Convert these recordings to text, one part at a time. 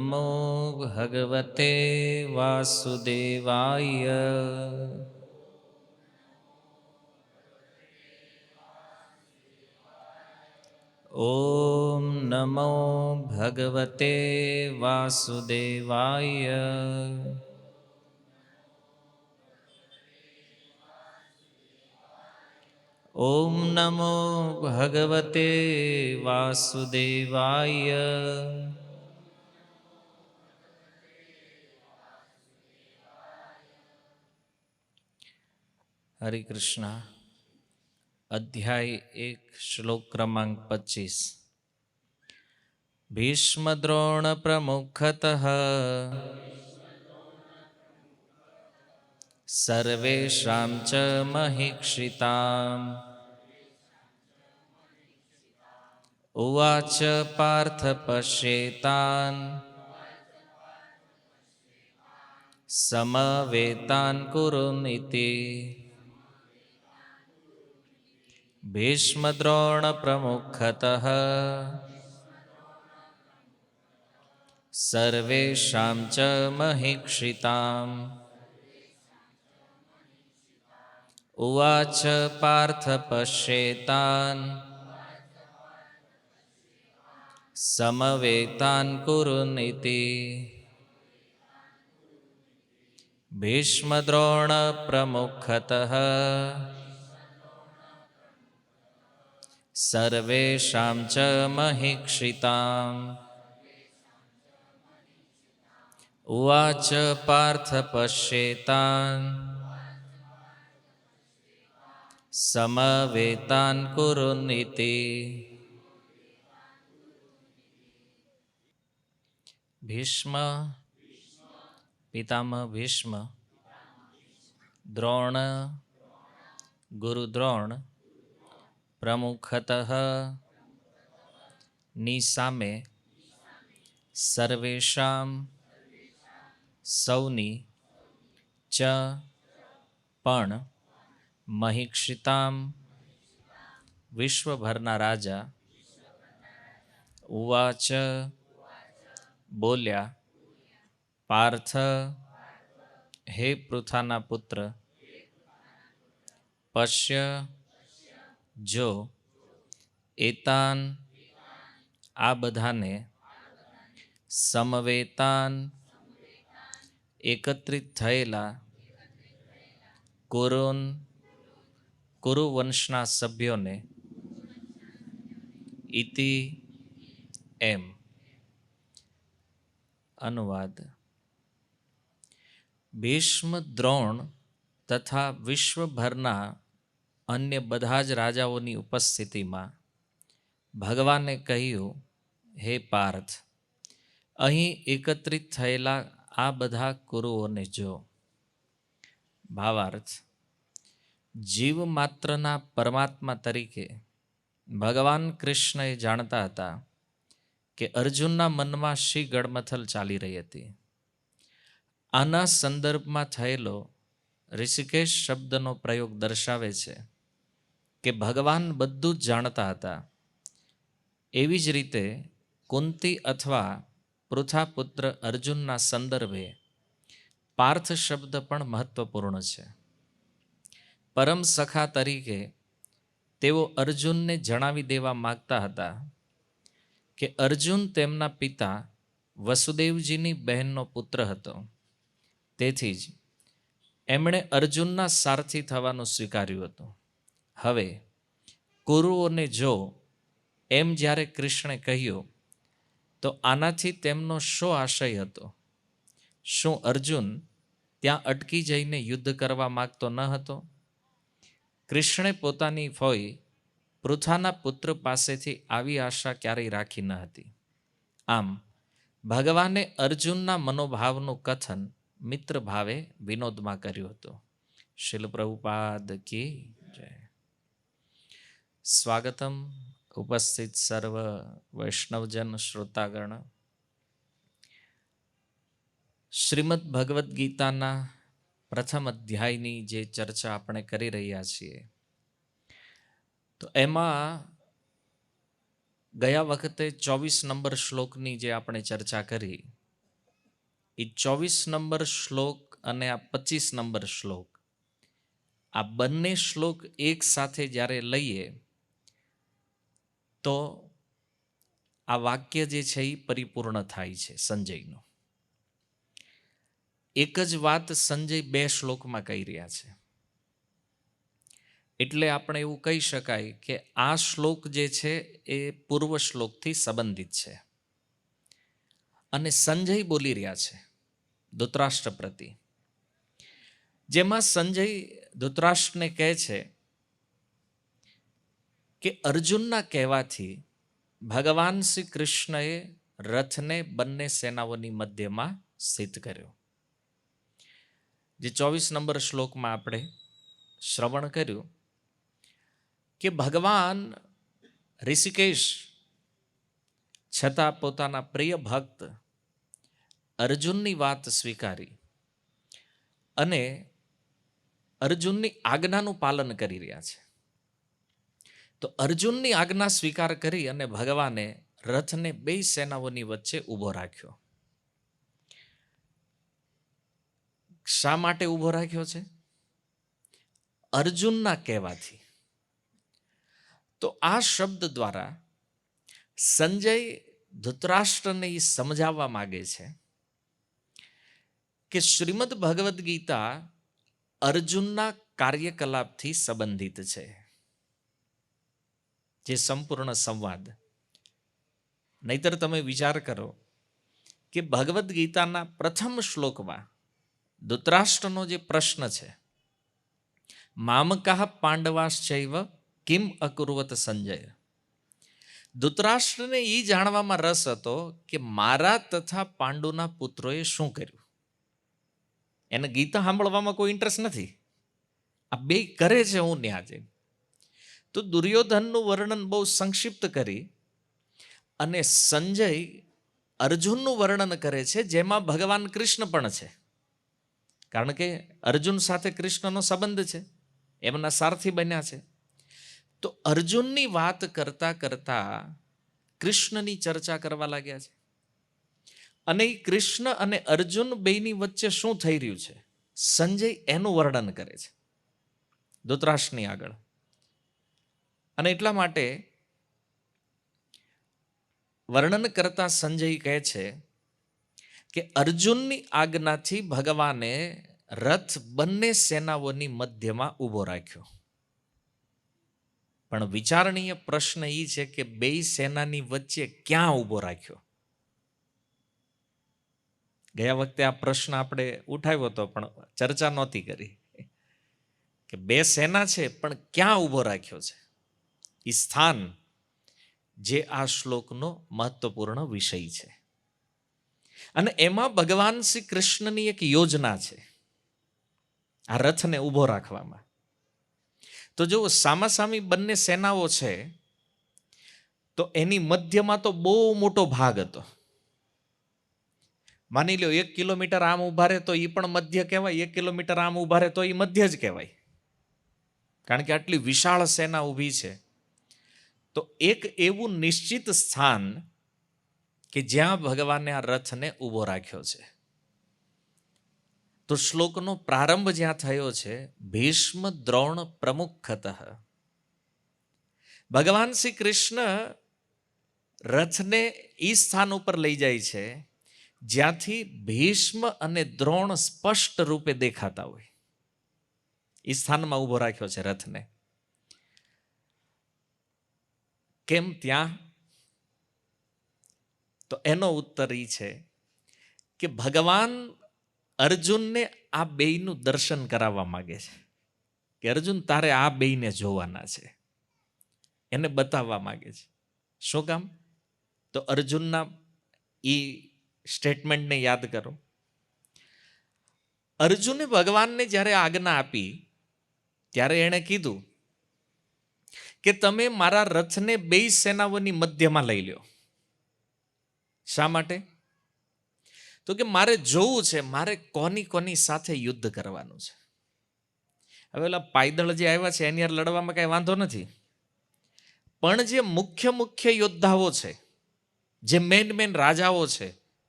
નમો ભગવતે વાસુદેવાય. ઓમ નમો ભગવતે વાસુદેવાય. ઓમ નમો ભગવતે વાસુદેવાય. હરે કૃષ્ણ. અધ્યાય 1 શ્લોક ક્રમાંક 25. ભીષ્મ દ્રોણ પ્રમુખતઃ સર્વેષાં ચ મહીક્ષિતામ. ઉવાચ પાર્થ પશ્યેતાન સમવેતાન કુરુનિતિ. ભીષ્મ દ્રોણ પ્રમુખતઃ સર્વેષાં ચ મહીક્ષિતામ. ઉવાચ પાર્થ પશ્યેતાન સમવેતાન કુરુનિતિ. ભીષ્મ દ્રોણ પ્રમુખતઃ સર્વેષાં ચ મહીક્ષિતામ. ઉવાચ પાર્થ પશ્યેતાન સમવેતાન કુરુનિતિ. ભીષ્મ પિતામહ ભીષ્મ, દ્રોણ ગુરુ દ્રોણ, પ્રમુખતઃ ની સામે, સર્વેષામ સૌની, ચ પણ, મહીક્ષિતામ વિશ્વભરના રાજા, ઉવાચ બોલ્યા, પાર્થ હે પૃથાના પુત્ર, પશ્ય જો, એતાન આ બધાને, સમવેતાન એકત્રિત થયેલા, કુરુવંશના સભ્યોને, ઇતિ એમ. અનુવાદ. ભીષ્મ દ્રોણ તથા વિશ્વભરના અન્ય બધા જ રાજાઓની ઉપસ્થિતિમાં ભગવાને કહ્યું, હે પાર્થ, અહીં એકત્રિત થયેલા આ બધા કુરુઓને જો. ભાવાર્થ. જીવ માત્રના પરમાત્મા તરીકે ભગવાન કૃષ્ણ એ જાણતા હતા કે અર્જુનના મનમાં શી ગડમથલ ચાલી રહી હતી. આના સંદર્ભમાં થયેલો ઋષિકેશ શબ્દનો પ્રયોગ દર્શાવે છે કે ભગવાન બધું જ જાણતા હતા. એવી જ રીતે કુંતી અથવા પૃથાપુત્ર અર્જુનના સંદર્ભે પાર્થ શબ્દ પણ મહત્વપૂર્ણ છે. પરમ સખા તરીકે તેઓ અર્જુનને જણાવી દેવા માગતા હતા કે અર્જુન તેમના પિતા વસુદેવજીની બહેનનો પુત્ર હતો. તેથી જ એમણે અર્જુનના સારથી થવાનું સ્વીકાર્યું હતું. હવે કુરુઓને જો એમ જ્યારે કૃષ્ણે કહ્યું તો આનાથી તેમનો શો આશય હતો? શું અર્જુન ત્યાં અટકી જઈને યુદ્ધ કરવા માગતો ન હતો? કૃષ્ણે પોતાની ફોઈ પૃથાના પુત્ર પાસેથી આવી આશા ક્યારેય રાખી ન હતી. આમ ભગવાને અર્જુનના મનોભાવનું કથન મિત્ર ભાવે વિનોદમાં કર્યું હતું. શીલ પ્રભુપાદ કી જય. સ્વાગતમ ઉપસ્થિત સર્વ વૈષ્ણવજન શ્રોતાગણ. શ્રીમદ ભગવદ્ ગીતાના પ્રથમ અધ્યાયની જે ચર્ચા આપણે કરી રહ્યા છીએ, તો એમાં ગયા વખતે 24 નંબર શ્લોકની જે આપણે ચર્ચા કરી એ 24 નંબર શ્લોક અને આ 25 નંબર શ્લોક, આ બંને શ્લોક એક સાથે જ્યારે લઈએ તો આ વાક્ય જે છે એ પરિપૂર્ણ થાય છે સંજયનું. એક જ વાત સંજય 2 શ્લોકમાં કહી રહ્યા છે. એટલે આપણે એવું કહી શકાય કે આ શ્લોક જે છે એ પૂર્વ શ્લોકથી સંબંધિત છે. અને સંજય બોલી રહ્યા છે ધૃતરાષ્ટ્ર પ્રતિ, જેમાં સંજય ધૃતરાષ્ટ્રને કહે છે કે અર્જુનના કહેવાથી ભગવાન શ્રી કૃષ્ણએ રથને બંને સેનાઓની મધ્યમાં સ્થિત કર્યો. જે 24 નંબર શ્લોકમાં આપણે શ્રવણ કર્યું કે ભગવાન ઋષિકેશ છતાં પોતાના પ્રિય ભક્ત અર્જુનની વાત સ્વીકારી અને અર્જુનની આજ્ઞાનું પાલન કરી રહ્યા છે. તો અર્જુનની આજ્ઞા સ્વીકાર કરી અને ભગવાને રથને 2 સેનાઓની વચ્ચે ઊભો રાખ્યો. શા માટે ઊભો રાખ્યો છે? અર્જુનના કહેવાથી. તો આ શબ્દ દ્વારા સંજય ધૃતરાષ્ટ્રને એ સમજાવવા માગે છે કે શ્રીમદ ભગવદ્ ગીતા અર્જુનના કાર્યકલાપથી સંબંધિત છે. જે સંપૂર્ણ સંવાદ. નહીતર તમે વિચાર કરો કે ભગવદ્ ગીતાના પ્રથમ શ્લોકમાં ધૃતરાષ્ટ્રનો જે પ્રશ્ન છે, મામકાહ પાંડવાશ્ચૈવ કિમ અકુર્વત સંજય. ધૃતરાષ્ટ્રને એ જાણવામાં રસ હતો કે મારા તથા પાંડુના પુત્રોએ શું કર્યું. એને ગીતા સાંભળવામાં કોઈ ઇન્ટરેસ્ટ નથી. આ 2 કરે છે હું ન્યા જઈને. તો દુર્યોધનનું વર્ણન બહુ સંક્ષિપ્ત કરી અને સંજય અર્જુનનું વર્ણન કરે છે, જેમાં ભગવાન કૃષ્ણ પણ છે. કારણ કે અર્જુન સાથે કૃષ્ણનો સંબંધ છે, એમના સારથી બન્યા છે. તો અર્જુનની વાત કરતા કરતા કૃષ્ણની ચર્ચા કરવા લાગ્યા છે. અને એ કૃષ્ણ અને અર્જુન બેયની વચ્ચે શું થઈ રહ્યું છે, સંજય એનું વર્ણન કરે છે ધૃતરાષ્ટ્રની આગળ. અને એટલા માટે વર્ણન કરતા સંજય કહે છે કે અર્જુનની આજ્ઞાથી ભગવાને રથ બંને સેનાઓની મધ્યમાં ઊભો રાખ્યો. પણ વિચારણીય પ્રશ્ન એ છે કે 2 સેનાની વચ્ચે ક્યાં ઊભો રાખ્યો? ગયા વખતે આ પ્રશ્ન આપણે ઉઠાવ્યો હતો પણ ચર્ચા નહોતી કરી કે 2 સેના છે પણ ક્યાં ઊભો રાખ્યો છે. એ સ્થાન જે આ શ્લોકનો મહત્વપૂર્ણ વિષય છે. અને એમાં ભગવાન શ્રી કૃષ્ણની એક યોજના છે આ રથને ઊભો રાખવામાં. તો જો સામાસામી બંને સેનાઓ છે તો એની મધ્યમાં તો બહુ મોટો ભાગ હતો. માની લો 1 કિલોમીટર આમ ઉભા રહે તો એ પણ મધ્ય કહેવાય, 1 કિલોમીટર આમ ઉભા રહે તો એ મધ્ય જ કહેવાય. કારણ કે આટલી વિશાળ સેના ઊભી છે. તો એક એવું નિશ્ચિત સ્થાન કે જ્યાં ભગવાને આ રથને ઊભો રાખ્યો છે. તો શ્લોકનો પ્રારંભ જ્યાં થયો છે, ભીષ્મ દ્રોણ પ્રમુખતઃ. ભગવાન શ્રી કૃષ્ણ રથને એ સ્થાન ઉપર લઈ જાય છે જ્યાંથી ભીષ્મ અને દ્રોણ સ્પષ્ટ રૂપે દેખાતા હોય. એ સ્થાનમાં ઊભો રાખ્યો છે રથને. કેમ ત્યાં? તો એનો ઉત્તર એ છે કે ભગવાન અર્જુનને આ 2નું દર્શન કરાવવા માંગે છે કે અર્જુન તારે આ 2ને જોવાના છે. એને બતાવવા માંગે છે. શું કામ? તો અર્જુનના એ સ્ટેટમેન્ટને યાદ કરો. અર્જુને ભગવાનને જ્યારે આજ્ઞા આપી ત્યારે એણે કીધું કે તમે મારા રથને 2 સેનાઓની મધ્યમાં લઈ લો. શા માટે? તો કે મારે જોવું છે મારે કોની સાથે યુદ્ધ કરવાનું છે. હવે ઓલા પાયદળ જે આવ્યા છે એની યાર લડવામાં કાંઈ વાંધો નથી, પણ જે મુખ્ય યોદ્ધાઓ છે, જે મેન રાજાઓ છે,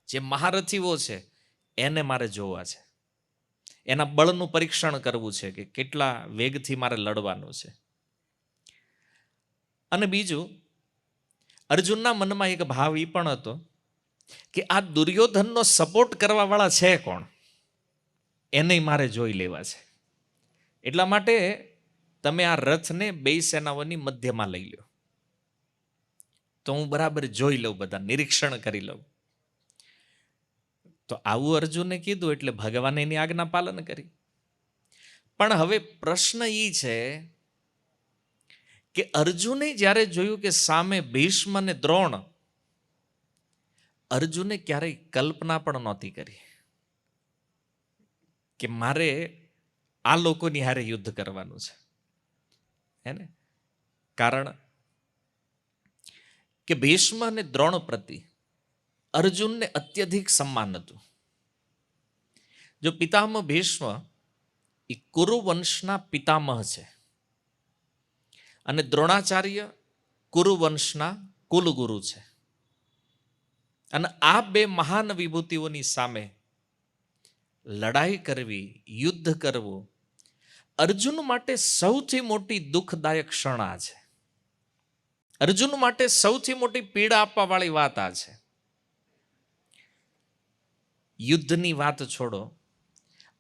જે મહારથીઓ છે, એને મારે જોવા છે, એના બળનું પરીક્ષણ કરવું છે કે કેટલા વેગથી મારે લડવાનું છે. અને બીજું, અર્જુનના મનમાં એક ભાવ એ પણ હતો કે આ દુર્યોધનનો સપોર્ટ કરવા વાળા છે કોણ, એને મારે જોઈ લેવા છે. એટલા માટે તમે આ રથને બે સેનાઓની મધ્યમાં લઈ લો, તો હું બરાબર જોઈ લઉં, બધા નિરીક્ષણ કરી લઉં. તો આવું અર્જુને કીધું એટલે ભગવાને એની આજ્ઞા પાલન કરી. પણ હવે પ્રશ્ન એ છે કે અર્જુને જ્યારે જોયું કે સામે ભીષ્મ અને દ્રોણ, અર્જુને ક્યારેય કલ્પના પણ નહોતી કરી કે મારે આ લોકોની હારે યુદ્ધ કરવાનું છે. હે ને? કારણ કે ભીષ્મ અને દ્રોણ પ્રતિ અર્જુનને અત્યધિક સન્માન હતું. જો પિતામહ ભીષ્મ એ કુરુ વંશના પિતામહ છે અને દ્રોણાચાર્ય કુરુ વંશના કુલગુરુ છે. અને આ બે મહાન વિભૂતિઓની સામે લડાઈ કરવી, યુદ્ધ કરવું, અર્જુન માટે સૌથી મોટી દુઃખદાયક ક્ષણ આ છે. અર્જુન માટે સૌથી મોટી પીડા આપવા વાળી વાત આ છે. યુદ્ધની વાત છોડો,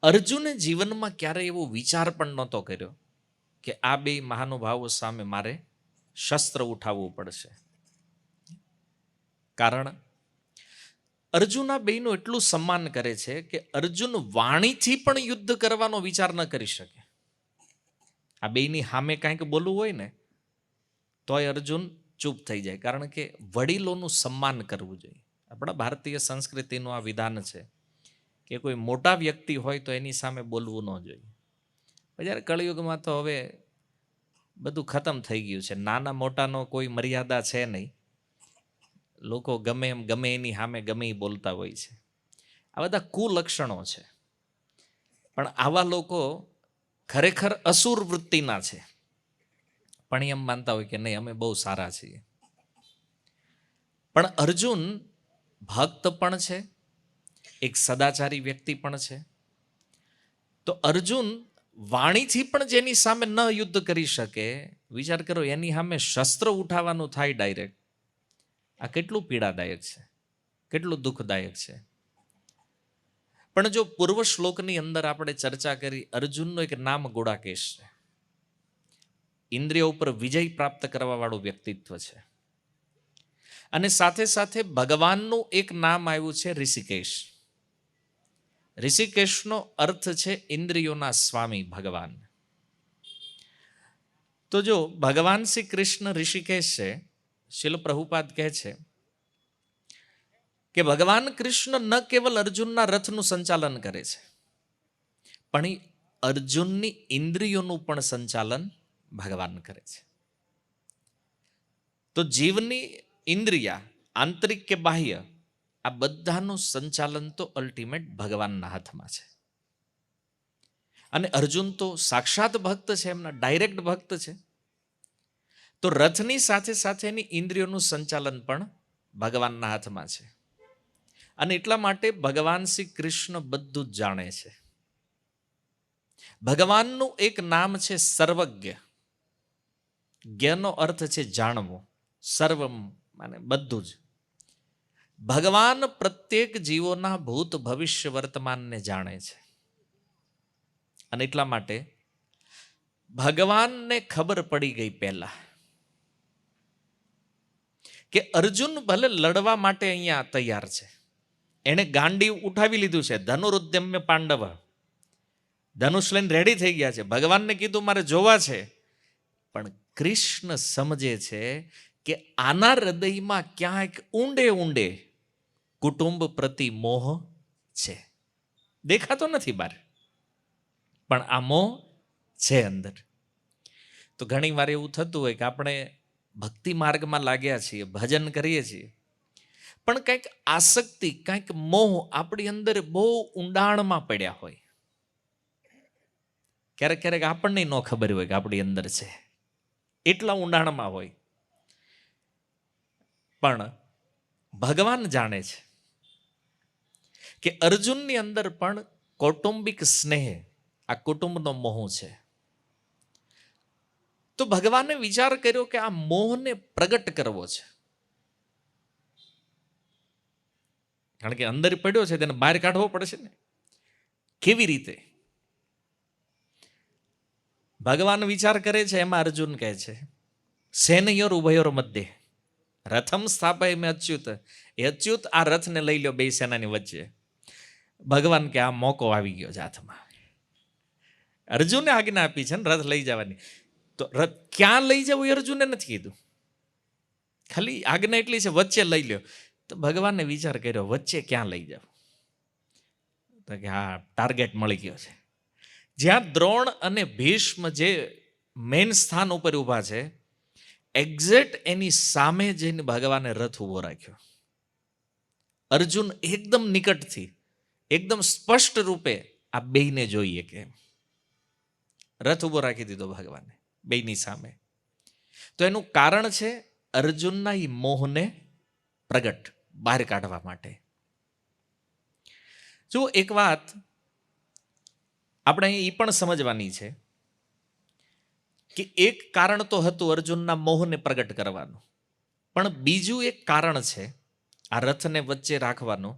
અર્જુને જીવનમાં ક્યારેય એવો વિચાર પણ નહોતો કર્યો કે આ બે મહાનુભાવો સામે મારે શસ્ત્ર ઉઠાવવું પડશે. કારણ અર્જુન આ બેયનું એટલું સન્માન કરે છે કે અર્જુન વાણીથી પણ યુદ્ધ કરવાનો વિચાર ન કરી શકે. આ બેયની સામે કાંઈક બોલવું હોય ને તોય અર્જુન ચૂપ થઈ જાય, કારણ કે વડીલોનું સન્માન કરવું જોઈએ. આપણા ભારતીય સંસ્કૃતિનું આ વિધાન છે કે કોઈ મોટા વ્યક્તિ હોય તો એની સામે બોલવું ન જોઈએ. જ્યારે કળિયુગમાં તો હવે બધું ખતમ થઈ ગયું છે, નાના મોટાનો કોઈ મર્યાદા છે નહીં. લોકો ગમે એમ ગમે એની સામે ગમે એ બોલતા હોય છે. આ બધા કુલક્ષણો છે. પણ આવા લોકો ખરેખર અસુર વૃત્તિના છે, પણ એમ માનતા હોય કે નહીં અમે બહુ સારા છીએ. પણ અર્જુન ભક્ત પણ છે, એક સદાચારી વ્યક્તિ પણ છે. તો અર્જુન વાણીથી પણ જેની સામે ન યુદ્ધ કરી શકે, વિચાર કરો એની સામે શસ્ત્ર ઉઠાવવાનું થાય ડાયરેક્ટ, આ કેટલું પીડાદાયક છે, કેટલું દુઃખદાયક છે. પણ જો પૂર્વ શ્લોકની અંદર આપણે ચર્ચા કરી, અર્જુનનું એક નામ ગુડાકેશ છે. ઇન્દ્રિયો ઉપર વિજય પ્રાપ્ત કરવા વાળું વ્યક્તિત્વ છે. અને સાથે સાથે ભગવાનનું એક નામ આવ્યું છે ઋષિકેશ. ઋષિકેશનો અર્થ છે ઇન્દ્રિયોના સ્વામી ભગવાન. તો જો ભગવાન શ્રી કૃષ્ણ ઋષિકેશ છે, શિલ પ્રભુપાદ કહે છે કે ભગવાન કૃષ્ણ ન કેવલ અર્જુનના રથનું સંચાલન કરે છે, પણ એ અર્જુનની ઇન્દ્રિયોનું પણ સંચાલન ભગવાન કરે છે. તો જીવની ઇન્દ્રિયા, આંતરિક કે બાહ્ય, આ બધાનું સંચાલન તો અલ્ટિમેટ ભગવાનના હાથમાં છે. અને અર્જુન તો સાક્ષાત ભક્ત છે, એમના ડાયરેક્ટ ભક્ત છે. તો રથની સાથે સાથે એની ઇન્દ્રિયોનું સંચાલન પણ ભગવાનના હાથમાં છે. અને એટલા માટે ભગવાન શ્રી કૃષ્ણ બધું જ જાણે છે. ભગવાનનું એક નામ છે સર્વજ્ઞ. જ્ઞનો અર્થ છે જાણવું, સર્વ માને બધું જ. ભગવાન પ્રત્યેક જીવોના ભૂત ભવિષ્ય વર્તમાનને જાણે છે. અને એટલા માટે ભગવાનને ખબર પડી ગઈ પહેલા કે અર્જુન ભલે લડવા માટે અહીંયા તૈયાર છે, એણે ગાંડી ઉઠાવી લીધું છે, ધનુરુદ્યમ્ય પાંડવ, ધનુષ લઈને રેડી થઈ ગયા છે. ભગવાનને કીધું મારે જોવા છે. પણ કૃષ્ણ સમજે છે કે આના હૃદયમાં ક્યાંક ઊંડે ઊંડે કુટુંબ પ્રતિ મોહ છે. દેખાતો નથી બહાર, પણ આ મોહ છે અંદર. તો ઘણી વાર એવું થતું હોય કે આપણે ભક્તિ માર્ગમાં લાગ્યા છીએ, ભજન કરીએ છીએ, પણ કંઈક આસક્તિ, કંઈક મોહ આપણી અંદર બહુ ઊંડાણમાં પડ્યા હોય. ક્યારેક ક્યારેક આપણને ન ખબર હોય કે આપણી અંદર છે, એટલા ઊંડાણમાં હોય. પણ ભગવાન જાણે છે કે અર્જુનની અંદર પણ કૌટુંબિક સ્નેહ, આ કુટુંબનો મોહ છે. તો ભગવાને વિચાર કર્યો કે આ મોહને પ્રગટ કરવો છે. કારણ કે અંદર પડ્યો છે તેને બહાર કાઢવો પડશે ને. કેવી રીતે? ભગવાન વિચાર કરે છે, એમાં અર્જુન કહે છે સેનયોર ઉભયોર મધ્ય રથમ સ્થાપય મેં અચ્યુત. એ અચ્યુત, આ રથને લઈ લો બે સેનાની વચ્ચે. ભગવાન કે આ મોકો આવી ગયો છે હાથમાં. અર્જુને આજ્ઞા આપી છે ને રથ લઈ જવાની. તો રથ ક્યાં લઈ જવું એ અર્જુને નથી કીધું, ખાલી આજ્ઞા એટલી છે વચ્ચે લઈ લ્યો. તો ભગવાનને વિચાર કર્યો વચ્ચે ક્યાં લઈ જાવ? તો કે હા, ટાર્ગેટ મળી ગયો છે. જ્યાં દ્રોણ અને ભીષ્મ જે મેન સ્થાન ઉપર ઊભા છે, એક્ઝેક્ટ એની સામે જઈને ભગવાને રથ ઊભો રાખ્યો. અર્જુન એકદમ નિકટથી, એકદમ સ્પષ્ટ રૂપે આ બેયને જોઈએ કે રથ ઊભો રાખી દીધો ભગવાને બેયની સામે. તો એનું કારણ છે અર્જુનના એ મોહને પ્રગટ બહાર કાઢવા માટે. જો એક વાત આપણે એ પણ સમજવાની છે કે એક કારણ તો હતું અર્જુનના મોહને પ્રગટ કરવાનું, પણ બીજું એક કારણ છે આ રથને વચ્ચે રાખવાનું.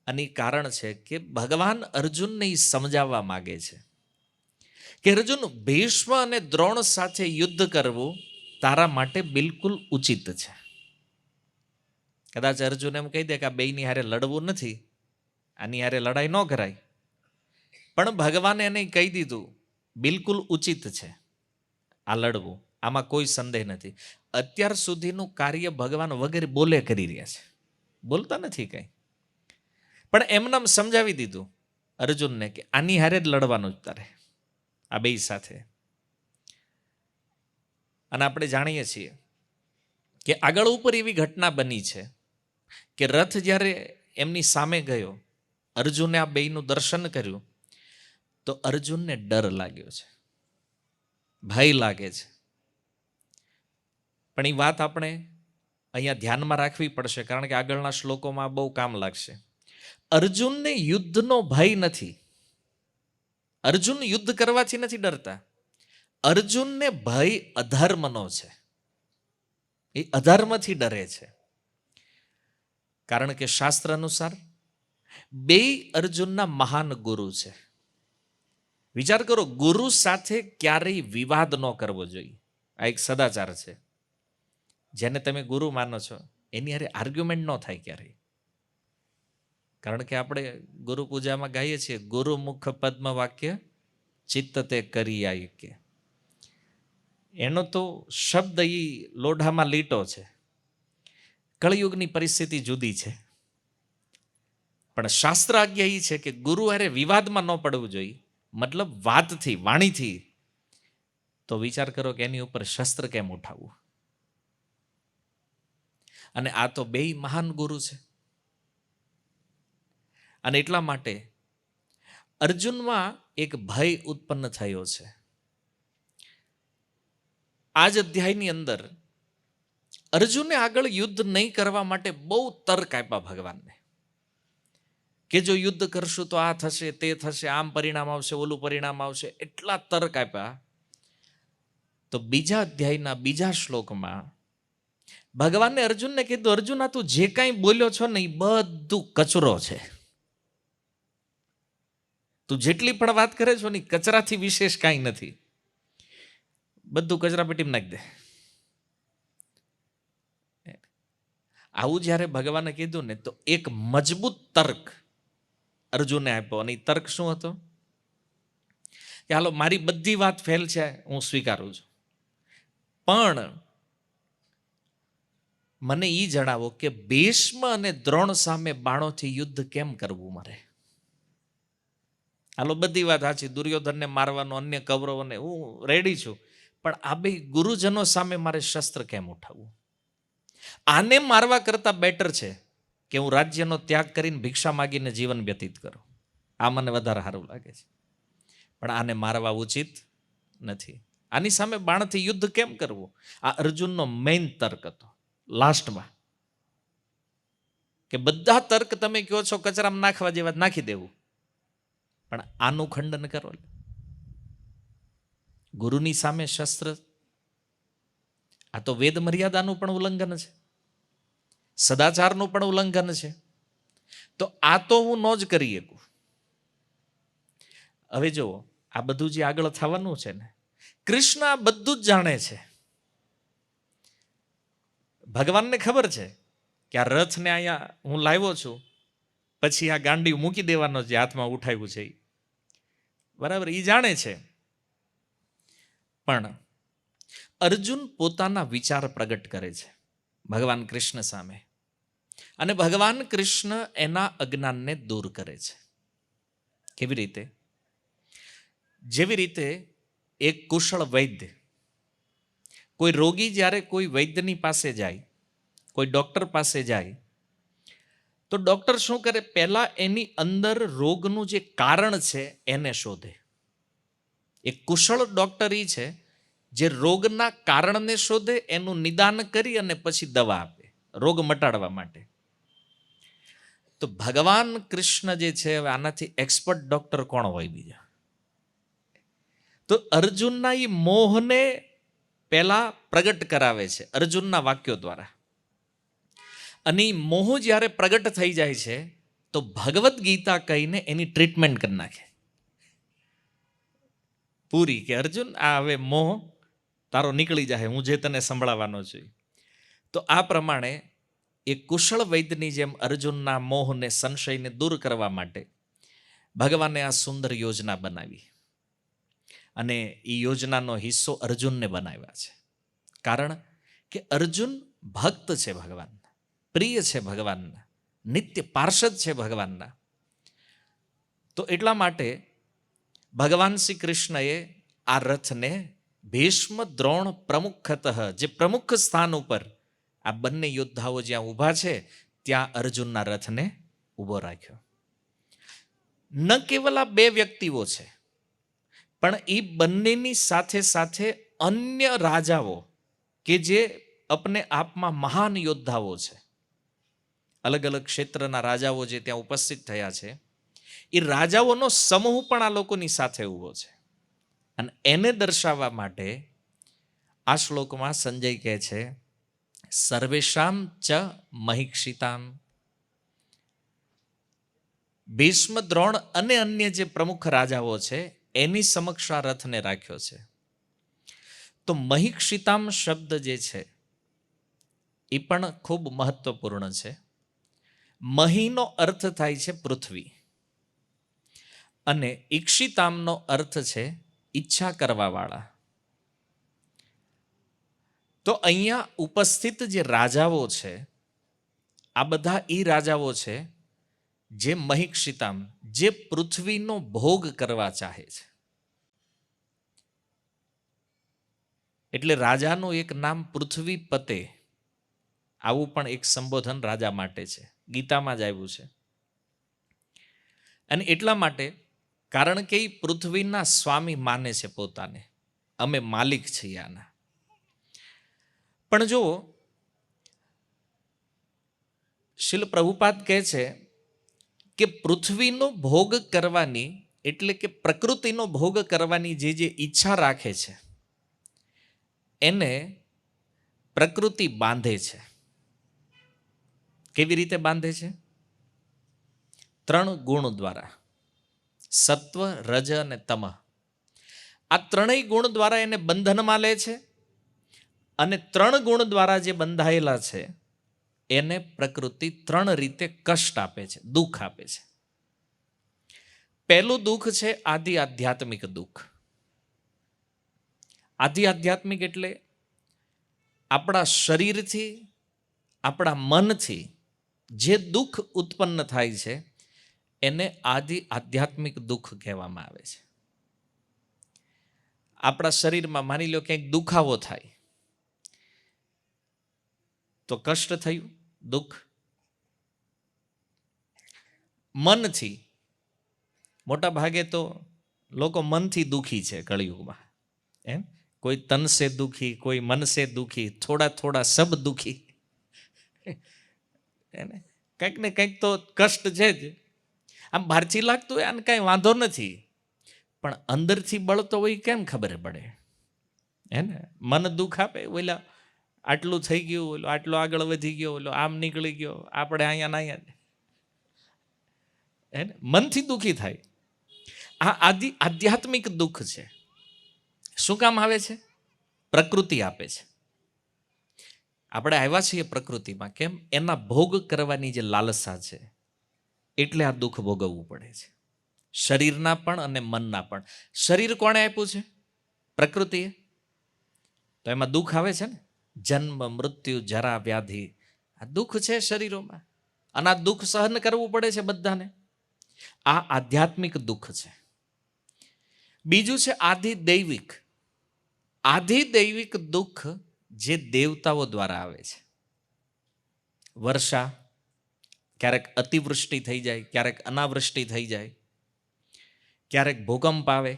અને એ કારણ છે કે ભગવાન અર્જુનને એ સમજાવવા માગે છે કે અર્જુન, ભીષ્મ અને દ્રોણ સાથે યુદ્ધ કરવું તારા માટે બિલકુલ ઉચિત છે. કદાચ અર્જુન એમ કહી દે કે આ બેયની હારે લડવું નથી, આની હારે લડાઈ ન કરાય, પણ ભગવાને એને કહી દીધું બિલકુલ ઉચિત છે આ લડવું, આમાં કોઈ સંદેહ નથી. અત્યાર સુધીનું કાર્ય ભગવાન વગેરે બોલે કરી રહ્યા છે, બોલતા નથી કંઈ, પણ એમને સમજાવી દીધું અર્જુનને કે આની હારે જ લડવાનું જ તારે, આ બે સાથે. અને આપણે જાણીએ છીએ કે આગળ ઉપર એવી ઘટના બની છે કે રથ જ્યારે એમની સામે ગયો, અર્જુને આ બેયનું દર્શન કર્યું, તો અર્જુનને ડર લાગ્યો છે, ભય લાગે છે. પણ એ વાત આપણે અહીંયા ધ્યાનમાં રાખવી પડશે, કારણ કે આગળના શ્લોકોમાં બહુ કામ લાગશે. અર્જુનને યુદ્ધનો ભય નથી, અર્જુન યુદ્ધ કરવાથી નથી ડરતા, અર્જુનને ભય અધર્મનો છે. એ અધર્મથી ડરે છે. કારણ કે શાસ્ત્ર અનુસાર બે અર્જુનના મહાન ગુરુ છે. વિચાર કરો, ગુરુ સાથે ક્યારેય વિવાદ ન કરવો જોઈએ, આ એક સદાચાર છે. જેને તમે ગુરુ માનો છો એની હારે આર્ગ્યુમેન્ટ ન થાય ક્યારેય. કારણ કે આપણે ગુરુ પૂજામાં ગાઈએ છીએ, ગુરુ મુખ પદ્મ વાક્ય ચિત્ત તે કરી આયકે. એનો તો શબ્દ એ લોઢામાં લીટો છે. કળિયુગની પરિસ્થિતિ જુદી છે, પણ શાસ્ત્ર આજ્ઞા એ છે કે ગુરુ હારે વિવાદમાં ન પડવું જોઈએ, મતલબ વાતથી, વાણીથી. તો વિચાર કરો કે એની ઉપર શસ્ત્ર કેમ ઉઠાવવું? અને આ તો બે મહાન ગુરુ છે. અને એટલા માટે અર્જુનમાં એક ભય ઉત્પન્ન થયો છે. આ જ અધ્યાયની અંદર અર્જુને આગળ યુદ્ધ નહીં કરવા માટે બહુ તર્ક આપ્યા ભગવાનને, કે જો યુદ્ધ કરશું તો આ થશે, તે થશે, આમ પરિણામ આવશે, ઓલું પરિણામ આવશે, એટલા તર્ક આપ્યા. તો બીજા અધ્યાયના બીજા શ્લોકમાં ભગવાને અર્જુનને કીધું, અર્જુન, આ તું જે કાંઈ બોલ્યો છો ને એ બધું કચરો છે. તું જેટલી પણ વાત કરે છો ને કચરાથી વિશેષ કાંઈ નથી, બધું કચરા પેટીમાં નાખી દે. આવું જ્યારે ભગવાને કીધું ને, તો એક મજબૂત તર્ક અર્જુને આપ્યો. અને એ તર્ક શું હતો? કે હાલો, મારી બધી વાત ફેલ છે, હું સ્વીકારું છું, પણ મને એ જણાવો કે ભીષ્મ અને દ્રોણ સામે બાણોથી યુદ્ધ કેમ કરવું મારે? હાલો, બધી વાત સાચી, દુર્યોધનને મારવાનો, અન્ય કૌરવોને હું રેડી છું, પણ આ બે ગુરુજનો સામે મારે શસ્ત્ર કેમ ઉઠાવવું? આને મારવા કરતા બેટર છે કે હું રાજ્યનો ત્યાગ કરીને ભિક્ષા માગીને જીવન વ્યતીત કરું. આ મને વધારે સારું લાગે છે, પણ આને મારવા ઉચિત નથી. આની સામે બાણથી યુદ્ધ કેમ કરવું? આ અર્જુનનો મેઇન તર્ક હતો લાસ્ટમાં. કે બધા તર્ક તમે કહો છો કચરામાં નાખવા જેવા નાખી દેવું, પણ આનું ખંડન કરો. ગુરુની સામે શસ્ત્ર, આ તો વેદ મર્યાદાનું પણ ઉલ્લંઘન છે, સદાચારનું પણ ઉલ્લંઘન છે. તો આ તો હું ન જ કરી શકું. હવે જુઓ, આ બધું જે આગળ થવાનું છે ને, કૃષ્ણ આ બધું જ જાણે છે. ભગવાનને ખબર છે કે આ રથને અહીંયા હું લાવ્યો છું, પછી આ ગાંડી મૂકી દેવાનો જે હાથમાં ઉઠાવ્યું છે, બરાબર, એ જાણે છે. પણ અર્જુન પોતાના વિચાર પ્રગટ કરે છે ભગવાન કૃષ્ણ સામે, અને ભગવાન કૃષ્ણ એના અજ્ઞાનને દૂર કરે છે. કેવી રીતે? જેવી રીતે એક કુશળ વૈદ્ય, કોઈ રોગી જ્યારે કોઈ વૈદ્યની પાસે જાય, કોઈ ડૉક્ટર પાસે જાય, તો ડૉક્ટર શું કરે? પહેલાં એની અંદર રોગનું જે કારણ છે એને શોધે. એક કુશળ ડૉક્ટર એ છે જે રોગના કારણને શોધે, એનું નિદાન કરી અને પછી દવા આપે રોગ મટાડવા માટે. તો ભગવાન કૃષ્ણ જે છે, હવે આનાથી એક્સપર્ટ ડૉક્ટર કોણ હોય બીજા? તો અર્જુનના એ મોહને પહેલા પ્રગટ કરાવે છે અર્જુનના વાક્યો દ્વારા. અને મોહ જ્યારે પ્રગટ થઈ જાય છે તો ભગવદ્ ગીતા કહીને એની ટ્રીટમેન્ટ કરી નાખે પૂરી, કે અર્જુન આ હવે મોહ તારો નીકળી જાય, હું જે તને સંભળાવવાનો છું. તો આ પ્રમાણે એક કુશળ વૈદ્યની જેમ અર્જુનના મોહને, સંશયને દૂર કરવા માટે ભગવાને આ સુંદર યોજના બનાવી, અને એ યોજનાનો હિસ્સો અર્જુનને બનાવ્યા છે. કારણ કે અર્જુન ભક્ત છે ભગવાનના, પ્રિય છે ભગવાનના, નિત્ય પાર્ષદ છે ભગવાનના. તો એટલા માટે ભગવાન શ્રી કૃષ્ણએ આ રથને ભીષ્મ, દ્રોણ પ્રમુખતઃ, જે પ્રમુખ સ્થાન ઉપર આ બંને યોદ્ધાઓ જ્યાં ઊભા છે ત્યાં અર્જુનના રથને ઊભો રાખ્યો. ન કેવલ આ બે વ્યક્તિઓ છે, પણ એ બંનેની સાથે સાથે અન્ય રાજાઓ કે જે અપને આપમાં મહાન યોદ્ધાઓ છે, અલગ અલગ ક્ષેત્રના રાજાઓ જે ત્યાં ઉપસ્થિત થયા છે, એ રાજાઓનો સમૂહ પણ આ લોકોની સાથે ઊભો છે. અને એને દર્શાવવા માટે આ શ્લોકમાં સંજય કહે છે, સર્વેશામ ચ મહિક્ષિતામ. ભીષ્મ, દ્રોણ અને અન્ય જે પ્રમુખ રાજાઓ છે એની સમક્ષ આ રથને રાખ્યો છે. તો મહિક્ષિતામ શબ્દ જે છે એ પણ ખૂબ મહત્વપૂર્ણ છે. મહીનો અર્થ થાય છે પૃથ્વી, અને ઈક્ષિતામનો અર્થ છે ઈચ્છા કરવાવાળા. તો અહીંયા ઉપસ્થિત જે રાજાઓ છે, આ બધા એ રાજાઓ છે જે મહિક્ષિતામ, જે પૃથ્વીનો ભોગ કરવા ચાહે છે. એટલે રાજાનું એક નામ પૃથ્વીપતે, આવું પણ એક સંબોધન રાજા માટે છે, ગીતામાં જ આવ્યું છે. અને એટલા માટે, કારણ કે એ પૃથ્વીના સ્વામી માને છે પોતાને, અમે માલિક છીએ આના. પણ જો શીલ પ્રભુપાદ કહે છે કે પૃથ્વીનો ભોગ કરવાની, એટલે કે પ્રકૃતિનો ભોગ કરવાની જે ઈચ્છા રાખે છે એને પ્રકૃતિ બાંધે છે. કેવી રીતે બાંધે છે? 3 ગુણ દ્વારા, સત્વ, રજ અને તમ. આ 3 ગુણ દ્વારા એને બંધનમાં લે છે, અને 3 ગુણ દ્વારા જે બંધાયેલા છે એને પ્રકૃતિ 3 રીતે કષ્ટ આપે છે, દુઃખ આપે છે. પહેલું દુઃખ છે આદિ આધ્યાત્મિક દુઃખ. આદિ આધ્યાત્મિક એટલે આપણા શરીરથી, આપણા મનથી જે દુઃખ ઉત્પન્ન થાય છે એને આદિ આધ્યાત્મિક દુઃખ કહેવામાં આવે છે. આપણા શરીરમાં માની લો ક્યાંક દુખાવો થાય તો કષ્ટ થયું, દુઃખ. મનથી, મોટા ભાગે તો લોકો મનથી દુઃખી છે કળિયુગમાં. એમ કોઈ તન સે દુઃખી, કોઈ મન સે દુઃખી, થોડા થોડા સબ દુઃખી. કંઈક ને કંઈક તો કષ્ટ છે જ. આમ બહારથી લાગતું હોય આને કાંઈ વાંધો નથી, પણ અંદરથી બળતો હોય કેમ ખબર પડે? હે ને, મન દુઃખ આપે, ઓલા આટલું થઈ ગયું, ઓલો આટલો આગળ વધી ગયો, ઓલો આમ નીકળી ગયો, આપણે અહીંયા ના અહીંયા, હે ને, મનથી દુઃખી થાય. આ આધ્યાત્મિક દુઃખ છે. શું કામ આવે છે? પ્રકૃતિ આપે છે. આપણે આવ્યા છીએ પ્રકૃતિમાં કેમ? એના ભોગ કરવાની જે લાલસા છે, એટલે આ દુઃખ ભોગવવું પડે છે, શરીરના પણ અને મનના પણ. શરીર કોણે આપ્યું છે? પ્રકૃતિએ. તો એમાં દુઃખ આવે છે ને, જન્મ, મૃત્યુ, જરા, વ્યાધિ, આ દુઃખ છે શરીરોમાં, અને આ દુઃખ સહન કરવું પડે છે બધાને. આ આધ્યાત્મિક દુઃખ છે. બીજું છે આધિદૈવિક. આધિદૈવિક દુઃખ જે દેવતાઓ દ્વારા આવે છે. વર્ષા, ક્યારેક અતિવૃષ્ટિ થઈ જાય, ક્યારેક અનાવૃષ્ટિ થઈ જાય, ક્યારેક ભૂકંપ આવે,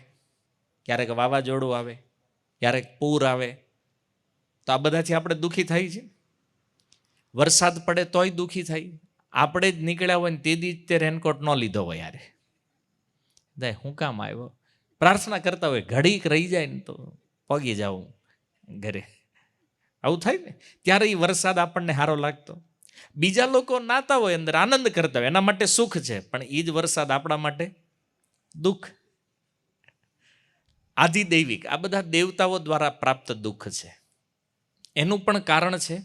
ક્યારેક વાવાઝોડું આવે, ક્યારેક પૂર આવે. તો આ બધાથી આપણે દુઃખી થાય છે. વરસાદ પડે તોય દુઃખી થાય. આપણે જ નીકળ્યા હોય ને તે દી તે રેનકોટ ન લીધો હોય, યારે દે હું કામ આવ્યો, પ્રાર્થના કરતા હોય, ઘડીક રહી જાય ને તો પગી જાઉં ઘરે, આવું થાય ને. ત્યારે એ વરસાદ આપણને સારો લાગતો. બીજા લોકો નાતા હોય અંદર, આનંદ કરતા હોય, એના માટે સુખ છે, પણ એ જ વરસાદ આપણા માટે દુઃખ. આધિદૈવિક, આ બધા દેવતાઓ દ્વારા પ્રાપ્ત દુઃખ છે. એનું પણ કારણ છે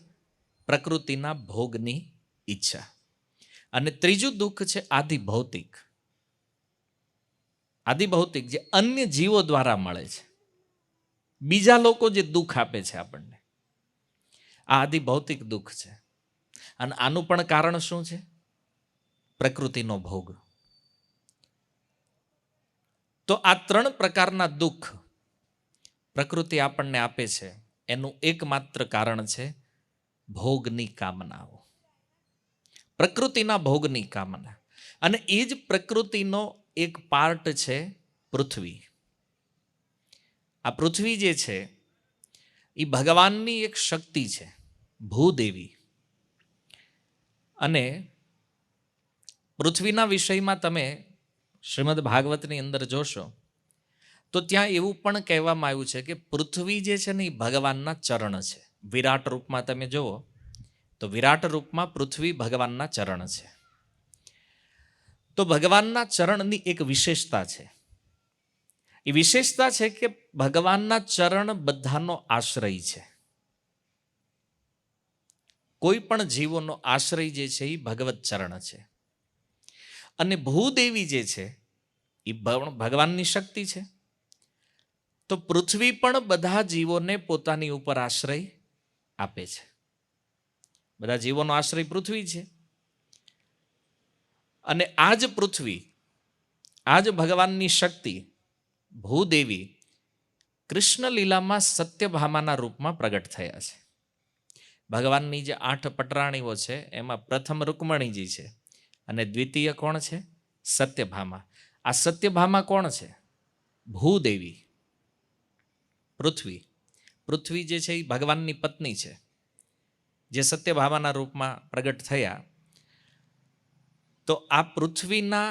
પ્રકૃતિના ભોગની ઈચ્છા. અને ત્રીજું દુઃખ છે આધિભૌતિક. આધિભૌતિક જે અન્ય જીવો દ્વારા મળે છે, બીજા લોકો જે દુઃખ આપે છે આપણને, આ આધિભૌતિક દુઃખ છે. અને આનું પણ કારણ શું છે? પ્રકૃતિનો ભોગ. તો આ ત્રણ પ્રકારના દુઃખ પ્રકૃતિ આપણને આપે છે, એનું એકમાત્ર કારણ છે ભોગની કામનાઓ, પ્રકૃતિના ભોગની કામના. અને એ જ પ્રકૃતિનો એક પાર્ટ છે પૃથ્વી. આ પૃથ્વી જે છે એ ભગવાનની એક શક્તિ છે, ભૂદેવી. અને પૃથ્વીના વિષયમાં તમે શ્રીમદ ભાગવતની અંદર જોશો તો ત્યાં એવું પણ કહેવામાં આવ્યું છે કે પૃથ્વી જે છે ને એ ભગવાનના ચરણ છે. વિરાટ રૂપમાં તમે જુઓ તો વિરાટ રૂપમાં પૃથ્વી ભગવાનના ચરણ છે. તો ભગવાનના ચરણની એક વિશેષતા છે. એ વિશેષતા છે કે ભગવાનના ચરણ બધાનો આશ્રય છે. કોઈ પણ જીવોનો આશ્રય જે છે એ ભગવત ચરણ છે. અને ભૂદેવી જે છે એ ભગવાનની શક્તિ છે. તો પૃથ્વી પણ બધા જીવોને પોતાની ઉપર આશ્રય આપે છે. બધા જીવોનો આશ્રય પૃથ્વી છે. અને આ જ પૃથ્વી, આ જ ભગવાનની શક્તિ ભૂદેવી કૃષ્ણ લીલામાં સત્યભામાના રૂપમાં પ્રગટ થયા છે. ભગવાનની જે 8 પટરાણીઓ છે એમાં પ્રથમ રૂકમણીજી છે અને દ્વિતીય કોણ છે? સત્યભામા. આ સત્યભામા કોણ છે? ભૂદેવી, પૃથ્વી. પૃથ્વી જે છે એ ભગવાનની પત્ની છે, જે સત્યભામાના રૂપમાં પ્રગટ થયા. તો આ પૃથ્વીના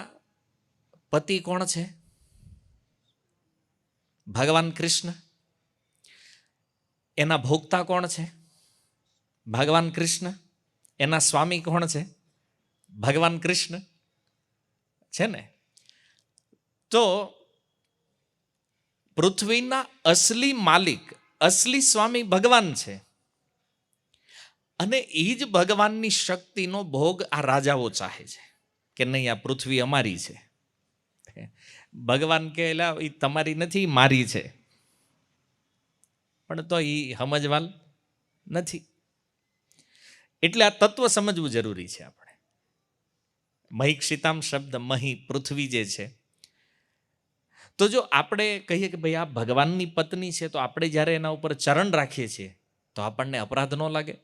પતિ કોણ છે? ભગવાન કૃષ્ણ. એના ભોગતા કોણ છે? ભગવાન કૃષ્ણ. એના સ્વામી કોણ છે? ભગવાન કૃષ્ણ છે ને. તો પૃથ્વીના અસલી માલિક, અસલી સ્વામી ભગવાન છે. અને એ જ ભગવાનની શક્તિનો ભોગ આ રાજાઓ ચાહે છે કે નહીં, આ પૃથ્વી અમારી છે. ભગવાન કહેલા એ તમારી નથી, મારી છે. પણ તો એ સમજવાલ નથી. એટલે આ તત્વ સમજવું જરૂરી છે આપણે. મહિક્ષિતામ શબ્દ મહી, પૃથ્વી જે છે. તો જો આપણે કહીએ કે ભાઈ આ ભગવાનની પત્ની છે, તો આપણે જ્યારે એના ઉપર ચરણ રાખીએ છીએ તો આપણને અપરાધ ન લાગે?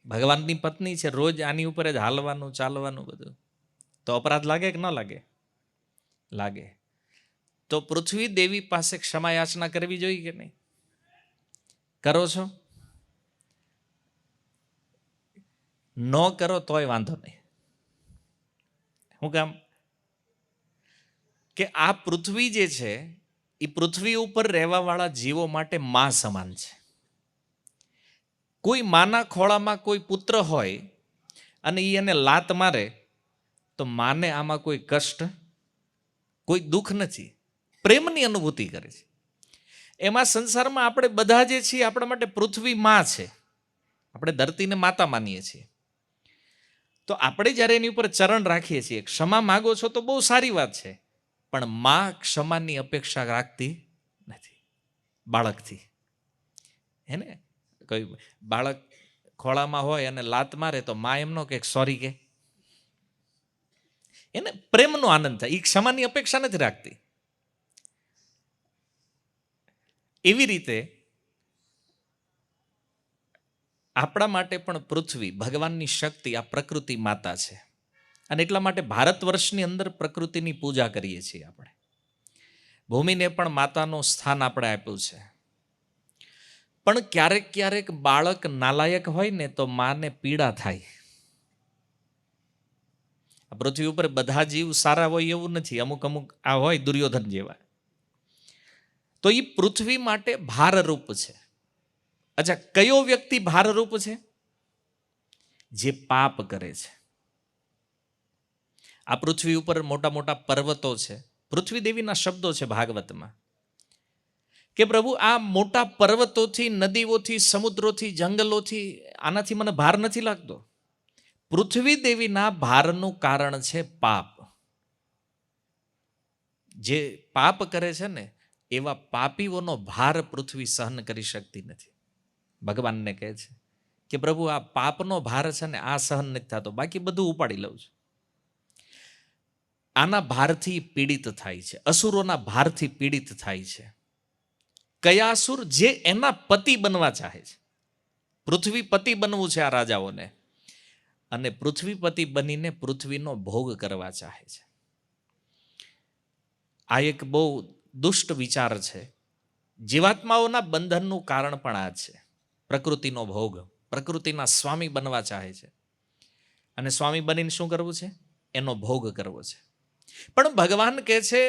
ભગવાનની પત્ની છે, રોજ આની ઉપર જ હાલવાનું ચાલવાનું બધું, તો અપરાધ લાગે કે ન લાગે? લાગે. તો પૃથ્વી દેવી પાસે ક્ષમા યાચના કરવી જોઈએ કે નહીં? કરો છો? ન કરો તોય વાંધો નહીં. શું કામ? કે આ પૃથ્વી જે છે એ પૃથ્વી ઉપર રહેવાવાળા જીવો માટે માં સમાન છે. કોઈ માના ખોળામાં કોઈ પુત્ર હોય અને એ એને લાત મારે તો માને આમાં કોઈ કષ્ટ, કોઈ દુઃખ નથી, પ્રેમની અનુભૂતિ કરે છે. એમાં સંસારમાં આપણે બધા જે છીએ આપણા માટે પૃથ્વી માં છે. આપણે ધરતીને માતા માનીએ છીએ. તો આપણે જ્યારે એની ઉપર ચરણ રાખીએ છીએ, ક્ષમા માગો છો તો બહુ સારી વાત છે, પણ માં ક્ષમાની અપેક્ષા રાખતી નથી બાળકથી. હે ને? કોઈ બાળક ખોળામાં હોય અને લાત મારે તો માં એમ નો કે સોરી કે, એને પ્રેમનો આનંદ થાય, એ ક્ષમાની અપેક્ષા નથી રાખતી. એવી રીતે આપણા માટે પણ પૃથ્વી ભગવાનની શક્તિ, આ પ્રકૃતિ માતા છે. અને એટલા માટે ભારત વર્ષની અંદર પ્રકૃતિની પૂજા કરીએ છીએ આપણે. ભૂમિને પણ માતાનું સ્થાન આપણે આપ્યું છે. પણ ક્યારેક ક્યારેક બાળક નાલાયક હોય ને તો માને પીડા થાય. આ પૃથ્વી ઉપર બધા જીવ સારા હોય એવું નથી, અમુક અમુક આ હોય દુર્યોધન જેવા. તો એ પૃથ્વી માટે ભારરૂપ છે. અચ્છા, કયો વ્યક્તિ ભારરૂપ છે? જે પાપ કરે છે. આ પૃથ્વી ઉપર મોટા મોટા પર્વતો છે. પૃથ્વી દેવીના શબ્દો છે ભાગવતમાં કે પ્રભુ આ મોટા પર્વતોથી, નદીઓથી, સમુદ્રોથી, જંગલોથી આનાથી મને ભાર નથી લાગતો. પૃથ્વી દેવીના ભારનું કારણ છે પાપ. જે પાપ કરે છે ને એવા પાપીઓનો ભાર પૃથ્વી સહન કરી શકતી નથી. ભગવાનને કહે છે કે પ્રભુ આ પાપનો ભાર છે ને આ સહન નથી થતો, બાકી બધું ઉપાડી લઉં છું. આના ભારથી પીડિત થાય છે, અસુરોના ભારથી પીડિત થાય છે. કયા અસુર? જે એના પતિ બનવા ચાહે છે. પૃથ્વી પતિ બનવું છે આ રાજાઓને, અને પૃથ્વીપતિ બનીને પૃથ્વીનો ભોગ કરવા ચાહે છે. આ એક બહુ દુષ્ટ વિચાર છે. જીવાત્માઓના બંધનનું કારણ પણ આ છે, પ્રકૃતિનો ભોગ. પ્રકૃતિના સ્વામી બનવા ચાહે છે, અને સ્વામી બનીને શું કરવું છે? એનો ભોગ કરવો છે. પણ ભગવાન કહે છે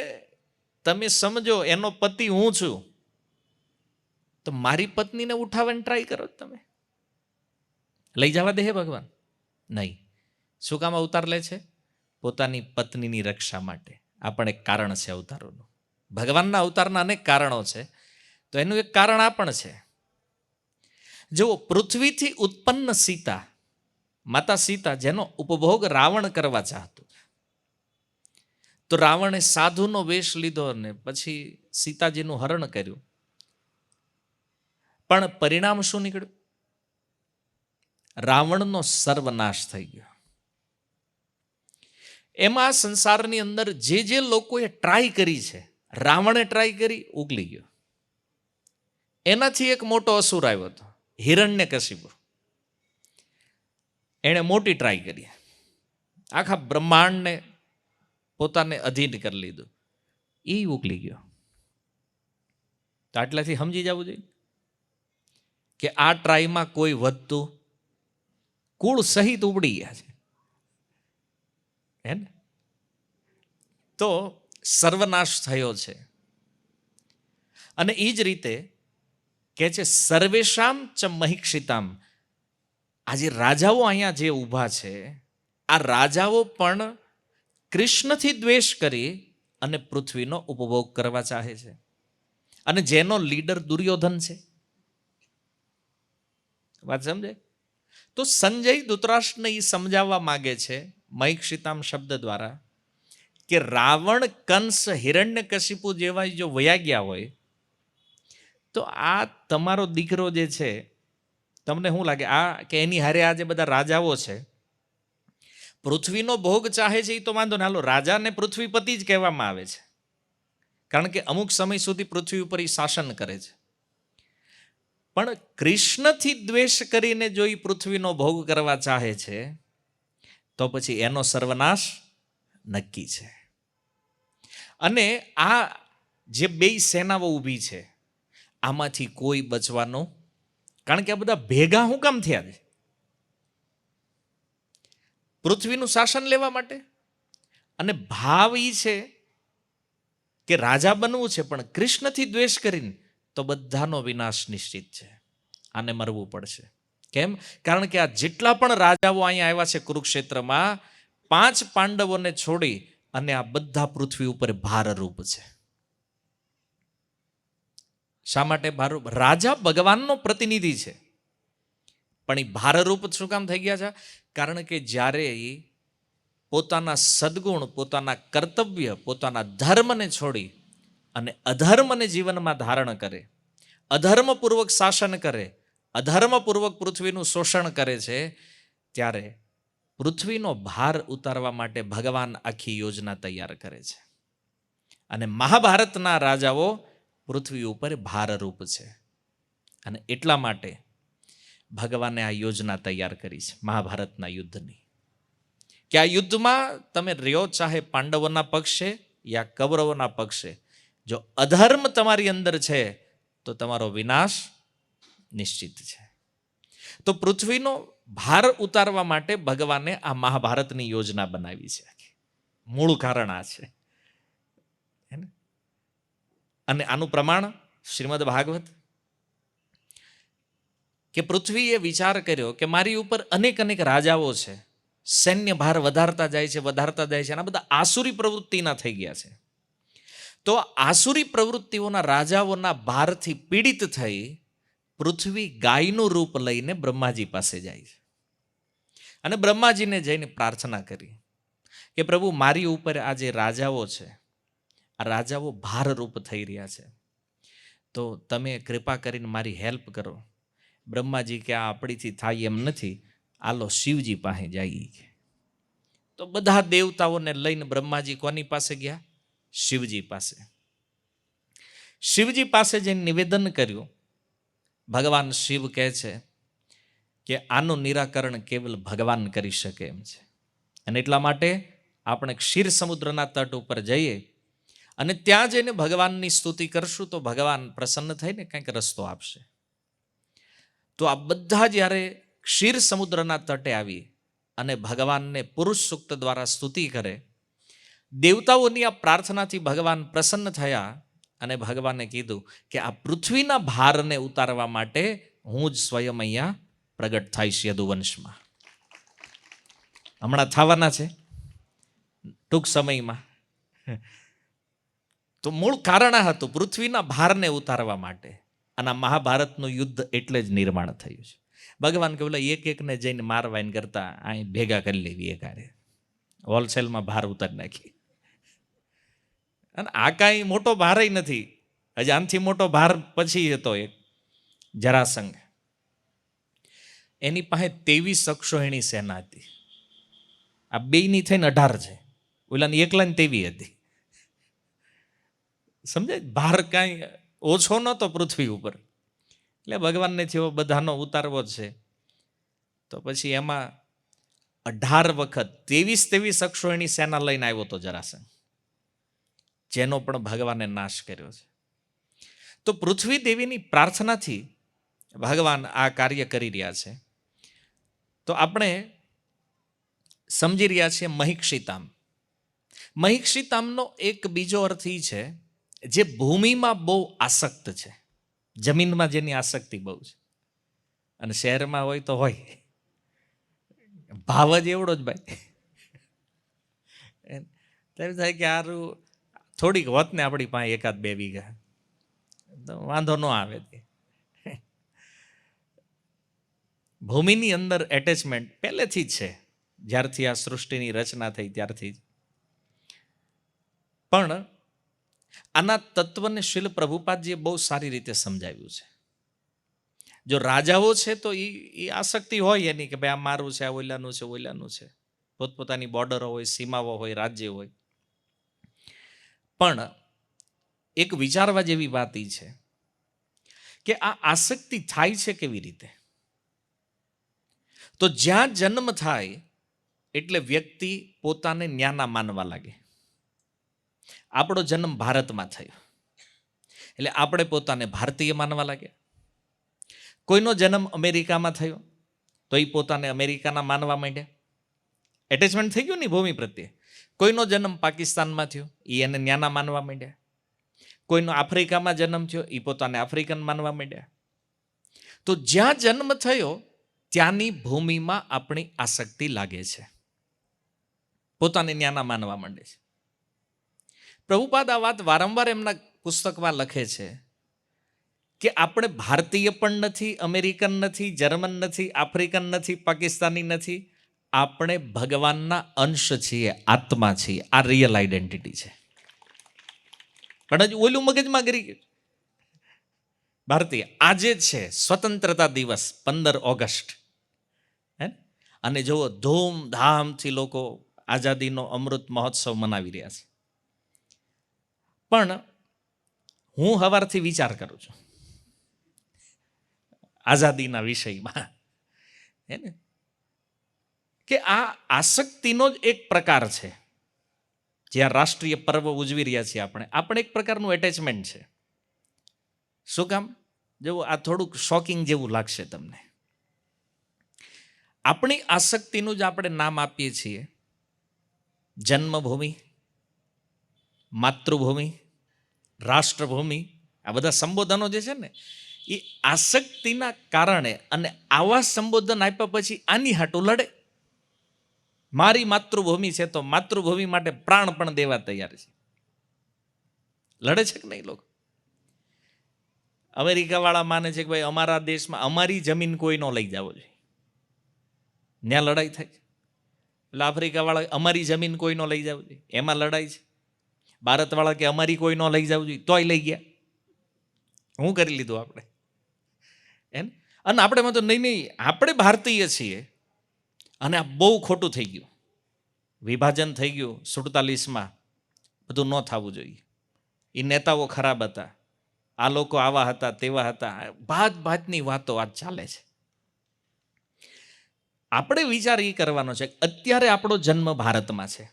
તમે સમજો એનો પતિ હું છું, તો મારી પત્નીને ઉઠાવવાની ટ્રાય કરો, તમે લઈ જવા દે ભગવાન? નહીં. શું કામ અવતાર લે છે? પોતાની પત્નીની રક્ષા માટે. આ પણ એક કારણ છે અવતારોનું. ભગવાનના અવતારના અનેક કારણો છે, તો એનું એક કારણ આ પણ છે. જો પૃથ્વીથી ઉત્પન્ન સીતા, માતા સીતા, જેનો ઉપભોગ રાવણ કરવા ચાહતો, તો રાવણે સાધુનો વેશ લીધો અને પછી સીતાજીનું હરણ કર્યું. પણ પરિણામ શું નીકળ્યું? રાવણનો સર્વનાશ થઈ ગયો. એમાં સંસારની અંદર જે જે લોકોએ ટ્રાય કરી છે, રાવણે ટ્રાય કરી, ઉગલી ગયો. એનાથી એક મોટો અસુર આવ્યો હતો, હિરણ્યકશિપુ. એણે મોટી ટ્રાય કરી, આખા બ્રહ્માંડને પોતાને અધીન કરી લીધું, એ ઉકલી ગયો. તો આટલાથી સમજી જવું જોઈએ કે આ ટ્રાયમાં કોઈ વધતું, કુળ સહિત ઉબડી ગયા છે. હે ને? તો સર્વનાશ થયો છે. અને એ જ રીતે કે છે સર્વેશામ ચ મહિક્ષિતામ. આજે રાજાઓ અહીંયા જે ઊભા છે, આ રાજાઓ પણ કૃષ્ણથી દ્વેષ કરી અને પૃથ્વીનો ઉપભોગ કરવા ચાહે છે. અને જેનો લીડર દુર્યોધન છે. વાત સમજે? તો સંજય ધૃતરાષ્ટ્રને એ સમજાવવા માગે છે મહિક્ષિતામ શબ્દ દ્વારા કે રાવણ, કંસ, હિરણ્યકશિપુ જેવા જો વયા ગયા હોય તો આ તમારો દીકરો જે છે, તમને શું લાગે આ કે એની હારે આ જે બધા રાજાઓ છે પૃથ્વીનો ભોગ ચાહે છે, એ તો વાંધો ને, હાલો રાજાને પૃથ્વીપતિ જ કહેવામાં આવે છે, કારણ કે અમુક સમય સુધી પૃથ્વી ઉપર એ શાસન કરે છે. પણ કૃષ્ણથી દ્વેષ કરીને જો એ પૃથ્વીનો ભોગ કરવા ચાહે છે તો પછી એનો સર્વનાશ નક્કી છે. અને આ જે બે સેનાઓ ઊભી છે આમાંથી કોઈ બચવાનું, કારણ કે આ બધા ભેગા શું કામ થયા છે? પૃથ્વીનું શાસન લેવા માટે. અને ભાવ એ છે કે રાજા બનવું છે, પણ કૃષ્ણથી દ્વેષ કરીને તો બધાનો વિનાશ નિશ્ચિત છે. આને મરવું પડશે. કેમ? કારણ કે આ જેટલા પણ રાજાઓ અહીંયા આવ્યા છે કુરુક્ષેત્રમાં, 5 પાંડવોને છોડી અને આ બધા પૃથ્વી ઉપર ભારરૂપ છે. શા માટે ભારરૂપ? રાજા ભગવાનનો પ્રતિનિધિ છે, પણ એ ભારરૂપ શું કામ થઈ ગયા છે? કારણ કે જ્યારે પોતાના સદગુણ, પોતાના કર્તવ્ય, પોતાના ધર્મને છોડી અને અધર્મને જીવનમાં ધારણ કરે, અધર્મપૂર્વક શાસન કરે, અધર્મપૂર્વક પૃથ્વીનું શોષણ કરે છે, ત્યારે પૃથ્વીનો ભાર ઉતારવા માટે ભગવાન આખી યોજના તૈયાર કરે છે. અને મહાભારતના રાજાઓ પૃથ્વી ઉપર ભારરૂપ છે. અને એટલા માટે ભગવાને આ યોજના તૈયાર કરી છે મહાભારતના યુદ્ધની, કે આ યુદ્ધમાં તમે રહ્યો ચાહે પાંડવોના પક્ષે યા કૌરવોના પક્ષે, જો અધર્મ તમારી અંદર છે તો તમારો વિનાશ નિશ્ચિત છે. તો પૃથ્વીનો ભાર ઉતારવા માટે ભગવાને આ મહાભારતની યોજના બનાવી છે. મૂળ કારણ આ છે. અને આનું પ્રમાણ શ્રીમદ ભાગવત, કે પૃથ્વીએ વિચાર કર્યો કે મારી ઉપર અનેક અનેક રાજાઓ છે, સૈન્ય ભાર વધારતા જાય છે, વધારતા જાય છે, અને આ બધા આસુરી પ્રવૃત્તિના થઈ ગયા છે. તો આસુરી પ્રવૃત્તિઓના રાજાઓના ભારથી પીડિત થઈ પૃથ્વી ગાયનું રૂપ લઈને બ્રહ્માજી પાસે જાય છે. અને બ્રહ્માજીને જઈને પ્રાર્થના કરી કે પ્રભુ, મારી ઉપર આ જે રાજાઓ છે, આ રાજાઓ ભારરૂપ થઈ રહ્યા છે, તો તમે કૃપા કરીને મારી હેલ્પ કરો. બ્રહ્માજી કે આ આપણીથી થાય એમ નથી, આલો શિવજી પાસે જઈએ. તો બધા દેવતાઓને લઈને બ્રહ્માજી કોની પાસે ગયા? શિવજી પાસે. શિવજી પાસે જઈને નિવેદન કર્યું. ભગવાન શિવ કહે છે કે આનું નિરાકરણ કેવલ ભગવાન કરી શકે એમ છે. અને એટલા માટે આપણે ક્ષીર સમુદ્રના તટ ઉપર જઈએ અને ત્યાં જઈને ભગવાનની સ્તુતિ કરશું તો ભગવાન પ્રસન્ન થઈને કંઈક રસ્તો આપશે. તો આ બધા જ્યારે ક્ષીર સમુદ્રના તટે આવી અને ભગવાનને પુરુષ સૂક્ત દ્વારા સ્તુતિ કરે, દેવતાઓની આ પ્રાર્થનાથી ભગવાન પ્રસન્ન થયા અને ભગવાને કીધું કે આ પૃથ્વીના ભારને ઉતારવા માટે હું જ સ્વયં અહીંયા પ્રગટ થઈશ યદુવંશમાં. હમણાં થવાના છે ટૂંક સમયમાં. તો મૂળ કારણ આ હતું, પૃથ્વીના ભારને ઉતારવા માટે. અને આ મહાભારતનું યુદ્ધ એટલે જ નિર્માણ થયું છે. ભગવાન કે બોલા એક એકને જઈને મારવાઈને કરતા અહીં ભેગા કરી લેવી, એ કાર્ય હોલસેલમાં ભાર ઉતારી નાખી. અને આ કાંઈ મોટો ભાર નથી. હજી આનથી મોટો ભાર પછી હતો એક જરાસંઘ. એની પાસે 23 અક્ષોહિણી સેના હતી. આ બેયની થઈને 18 છે. ઓલાની એકલાની 23 હતી. સમજાય? ભાર કાંઈ ઓછો નહોતો પૃથ્વી ઉપર. એટલે ભગવાનને થયો બધાનો ઉતારવો જ છે. તો પછી એમાં 18 વખત 23 અક્ષોહિણી સેના લઈને આવ્યો હતો જરાસંઘ, જેનો પણ ભગવાને નાશ કર્યો છે. તો પૃથ્વી દેવીની પ્રાર્થનાથી ભગવાન આ કાર્ય કરી રહ્યા છે. તો આપણે સમજી રહ્યા છીએ મહિક્ષિતામ. મહિક્ષિતામનો એક બીજો અર્થ એ છે જે ભૂમિમાં બહુ આસક્ત છે, જમીનમાં જેની આસક્તિ બહુ છે. અને શહેરમાં હોય તો હોય, ભાવ જ એવડો જ ભાઈ. તેમ થાય કે સારું થોડીક હોત ને આપણી પાસે 1-2 વીઘા તો વાંધો ન આવે. ભૂમિની અંદર એટેચમેન્ટ પહેલેથી જ છે, જ્યારથી આ સૃષ્ટિની રચના થઈ ત્યારથી જ. પણ આના તત્વને શીલ પ્રભુપાદજીએ બહુ સારી રીતે સમજાવ્યું છે. જો રાજાઓ છે તો એ આસક્તિ હોય એની કે ભાઈ આ મારું છે, આ ઓલાનું છે, ઓલાનું છે, પોતપોતાની બોર્ડરો હોય, સીમાઓ હોય, રાજ્ય હોય. પણ એક વિચારવા જેવી વાત એ છે કે આ આસક્તિ થાય છે કેવી રીતે? તો જ્યાં જન્મ થાય એટલે વ્યક્તિ પોતાને ન્યાના માનવા લાગે. આપણો જન્મ ભારતમાં થયો એટલે આપણે પોતાને ભારતીય માનવા લાગ્યા. કોઈનો જન્મ અમેરિકામાં થયો તો એ પોતાને અમેરિકાના માનવા માંડ્યા. એટેચમેન્ટ થઈ ગયું ને ભૂમિ પ્રત્યે. કોઈનો જન્મ પાકિસ્તાનમાં થયો, એ એને ન્યાના માનવા માંડ્યા. કોઈનો આફ્રિકામાં જન્મ થયો, એ પોતાને આફ્રિકન માનવા માંડ્યા. તો જ્યાં જન્મ થયો ત્યાંની ભૂમિમાં આપણી આસક્તિ લાગે છે, પોતાને ન્યાના માનવા માંડે છે. પ્રભુપાદ આ વાત વારંવાર એમના પુસ્તકમાં લખે છે કે આપણે ભારતીય પણ નથી, અમેરિકન નથી, જર્મન નથી, આફ્રિકન નથી, પાકિસ્તાની નથી, આપણે ભગવાનના અંશ છીએ, આત્મા છીએ. આ રિયલ આઈડેન્ટિટી છે. પણ હજુ ઓલું મગજમાં ગરી ગયું. ભારતીય આજે છે સ્વતંત્રતા દિવસ 15 ઓગસ્ટ, હે, અને જુઓ ધૂમધામથી લોકો આઝાદીનો અમૃત મહોત્સવ મનાવી રહ્યા છે. પણ હું સવારથી વિચાર કરું છું આઝાદીના વિષયમાં, હે ને, કે આ આસક્તિનો જ એક પ્રકાર છે. જ્યાં રાષ્ટ્રીય પર્વ ઉજવી રહ્યા છીએ આપણે એક પ્રકારનું એટેચમેન્ટ છે. શું કામ? જેવું આ થોડુંક શોકિંગ જેવું લાગશે તમને. આપણી આસક્તિનું જ આપણે નામ આપીએ છીએ જન્મભૂમિ, માતૃભૂમિ, રાષ્ટ્રભૂમિ. આ બધા સંબોધનો જે છે ને એ આસક્તિના કારણે, અને આવા સંબોધન આપ્યા પછી આની હાટું લડે. મારી માતૃભૂમિ છે તો માતૃભૂમિ માટે પ્રાણ પણ દેવા તૈયાર છે. લડે છે કે નહીં લોકો? અમેરિકા વાળા માને છે કે ભાઈ અમારા દેશમાં અમારી જમીન કોઈ ન લઈ જવો જોઈએ, ત્યાં લડાઈ થાય છે. એટલે આફ્રિકા વાળા અમારી જમીન કોઈ ન લઈ જવું જોઈએ, એમાં લડાઈ છે. ભારત વાળા કે અમારી કોઈ ન લઈ જવું જોઈએ, તોય લઈ ગયા. હું કરી લીધું આપણે એમ. અને આપણે તો નહીં, આપણે ભારતીય છીએ. અને આ બહુ ખોટું થઈ ગયું. વિભાજન થઈ ગયું 47માં. બધું ન થવું જોઈએ. એ નેતાઓ ખરાબ હતા, આ લોકો આવા હતા, તેવા હતા, ભાત ભાતની વાતો આજ ચાલે છે. આપણે વિચાર એ કરવાનો છે અત્યારે આપણો જન્મ ભારતમાં છે,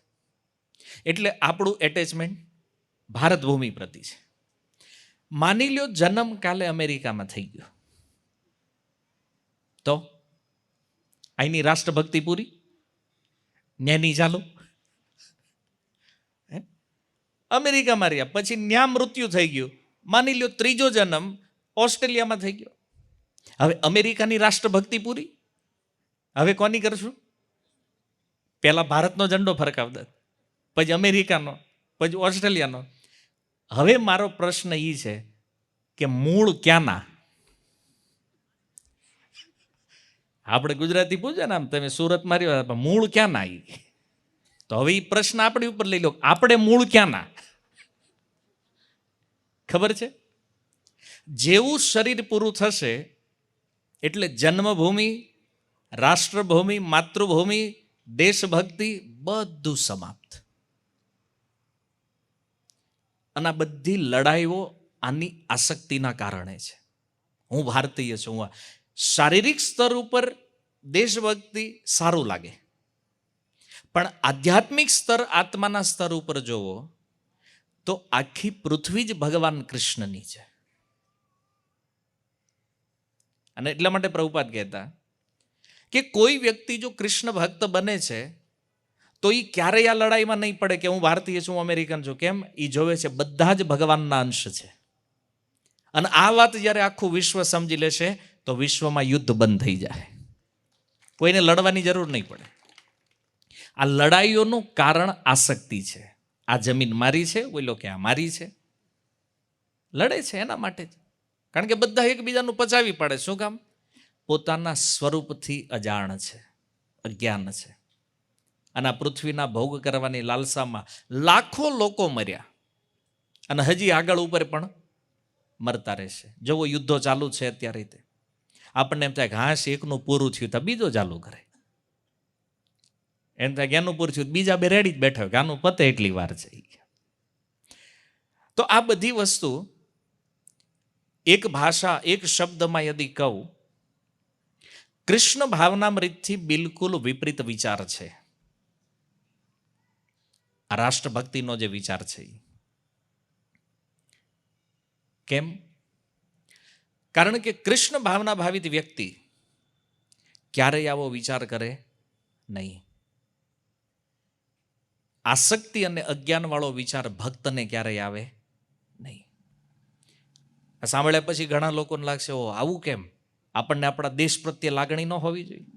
એટલે આપણું એટેચમેન્ટ ભારત ભૂમિ પ્રતિ છે. માની લ્યો જન્મ કાલે અમેરિકામાં થઈ ગયો, તો અહીંની રાષ્ટ્રભક્તિ પૂરી, ન્યાની ચાલુ. અમેરિકામાં રહ્યા પછી ન્યા મૃત્યુ થઈ ગયું. માની લ્યો ત્રીજો જન્મ ઓસ્ટ્રેલિયામાં થઈ ગયો. હવે અમેરિકાની રાષ્ટ્રભક્તિ પૂરી, હવે કોની કરશું? પહેલા ભારતનો ઝંડો ફરકાવતા, પછી અમેરિકાનો, પછી ઓસ્ટ્રેલિયાનો. હવે મારો પ્રશ્ન એ છે કે મૂળ ક્યાંના? આપણે ગુજરાતી પૂછે ને, આમ તમે સુરતમાં રહ્યો, મૂળ ક્યાંના? તો હવે એ પ્રશ્ન આપણી ઉપર લઈ લો, આપણે મૂળ ક્યાંના? ખબર છે? જેવું શરીર પૂરું થશે એટલે જન્મભૂમિ, રાષ્ટ્રભૂમિ, માતૃભૂમિ, દેશભક્તિ બધું સમાપ્ત. અને આ બધી લડાઈઓ આની આસક્તિના કારણે છે. હું ભારતીય છું, હું શારીરિક સ્તર ઉપર દેશભક્તિ સારું લાગે, પણ આધ્યાત્મિક સ્તર, આત્માના સ્તર ઉપર જોવો તો આખી પૃથ્વી જ ભગવાન કૃષ્ણની છે. અને એટલા માટે પ્રભુપાદ કહેતા કે કોઈ વ્યક્તિ જો કૃષ્ણ ભક્ત બને છે તો એ ક્યારેય આ લડાઈમાં નહીં પડે કે હું ભારતીય છું, અમેરિકન છું. કેમ? એ જોવે છે બધા જ ભગવાનના અંશ છે. અને આ વાત જ્યારે આખું વિશ્વ સમજી લેશે તો વિશ્વમાં યુદ્ધ બંધ થઈ જાય, કોઈને લડવાની જરૂર નહીં પડે. આ લડાઈઓનું કારણ આસક્તિ છે. આ જમીન મારી છે, બોલો કે આ મારી છે. લડે છે એના માટે જ, કારણ કે બધા એકબીજાનું પચાવી પડે. શું કામ? પોતાના સ્વરૂપથી અજાણ છે, અજ્ઞાન છે. અને આ પૃથ્વીના ભોગ કરવાની લાલસામાં લાખો લોકો મર્યા અને હજી આગળ ઉપર પણ મરતા રહેશે. જેવો યુદ્ધો ચાલુ છે અત્યારે, આપણને એમ થાય ઘાસ એકનું પૂરું થયું તો બીજો ચાલુ કરે, એમ થાય એનું પૂરું થયું બીજા બે રેડી જ બેઠા હોય, આનું પતે એટલી વાર છે. તો આ બધી વસ્તુ એક ભાષા, એક શબ્દમાં યદી કહું, કૃષ્ણ ભાવનામૃતથી બિલકુલ વિપરીત વિચાર છે. આ રાષ્ટ્રભક્તિનો જે વિચાર છે. કેમ? કારણ કે કૃષ્ણ ભાવના ભાવિત વ્યક્તિ ક્યારેય આવો વિચાર કરે નહીં. આસક્તિ અને અજ્ઞાનવાળો વિચાર ભક્તને ક્યારેય આવે નહીં. આ સાંભળ્યા પછી ઘણા લોકોને લાગશે, ઓ આવું કેમ? આપણને આપણા દેશ પ્રત્યે લાગણી ન હોવી જોઈએ.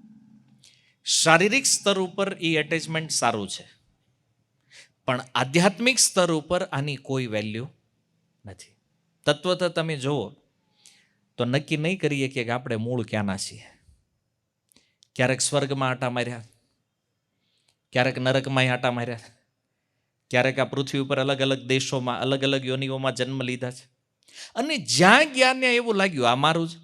શારીરિક સ્તર ઉપર એ એટેચમેન્ટ સારું છે, પણ આધ્યાત્મિક સ્તર ઉપર આની કોઈ વેલ્યુ નથી. તત્વતઃ તમે જુઓ તો નક્કી નહીં કરીએ કે આપણે મૂળ ક્યાંના છીએ. ક્યારેક સ્વર્ગમાં આટા માર્યા, ક્યારેક નરકમાં આટા માર્યા, ક્યારેક આ પૃથ્વી ઉપર અલગ અલગ દેશોમાં અલગ અલગ યોનિઓમાં જન્મ લીધા છે. અને જ્યાં ગયા ત્યાં એવું લાગ્યું આ મારું છે.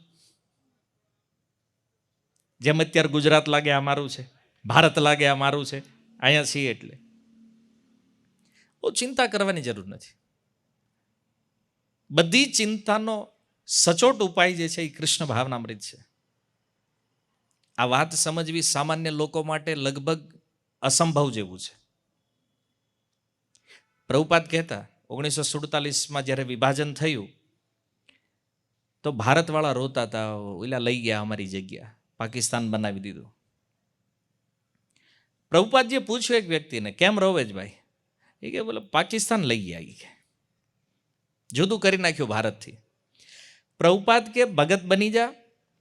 જેમ અત્યારે ગુજરાત લાગે આ મારું છે, ભારત લાગે આ મારું છે, અહીંયા છીએ એટલે બહુ ચિંતા કરવાની જરૂર નથી. બધી ચિંતાનો સચોટ ઉપાય જે છે એ કૃષ્ણ ભાવનામૃત છે. આ વાત સમજવી સામાન્ય લોકો માટે લગભગ અસંભવ જેવું છે. પ્રભુપાદ કહેતા 1947માં જ્યારે વિભાજન થયું તો ભારતવાળા રોતા હતા, ઓલા લઈ ગયા અમારી જગ્યા, પાકિસ્તાન બનાવી દીધું. પ્રભુપાદજીએ પૂછ્યું એક વ્યક્તિને, કેમ રોવેશભાઈ? એ કે બોલે પાકિસ્તાન લઈ ગયા, જુદું કરી નાખ્યું ભારતથી. પ્રભુપાદ કે ભગત બની જા,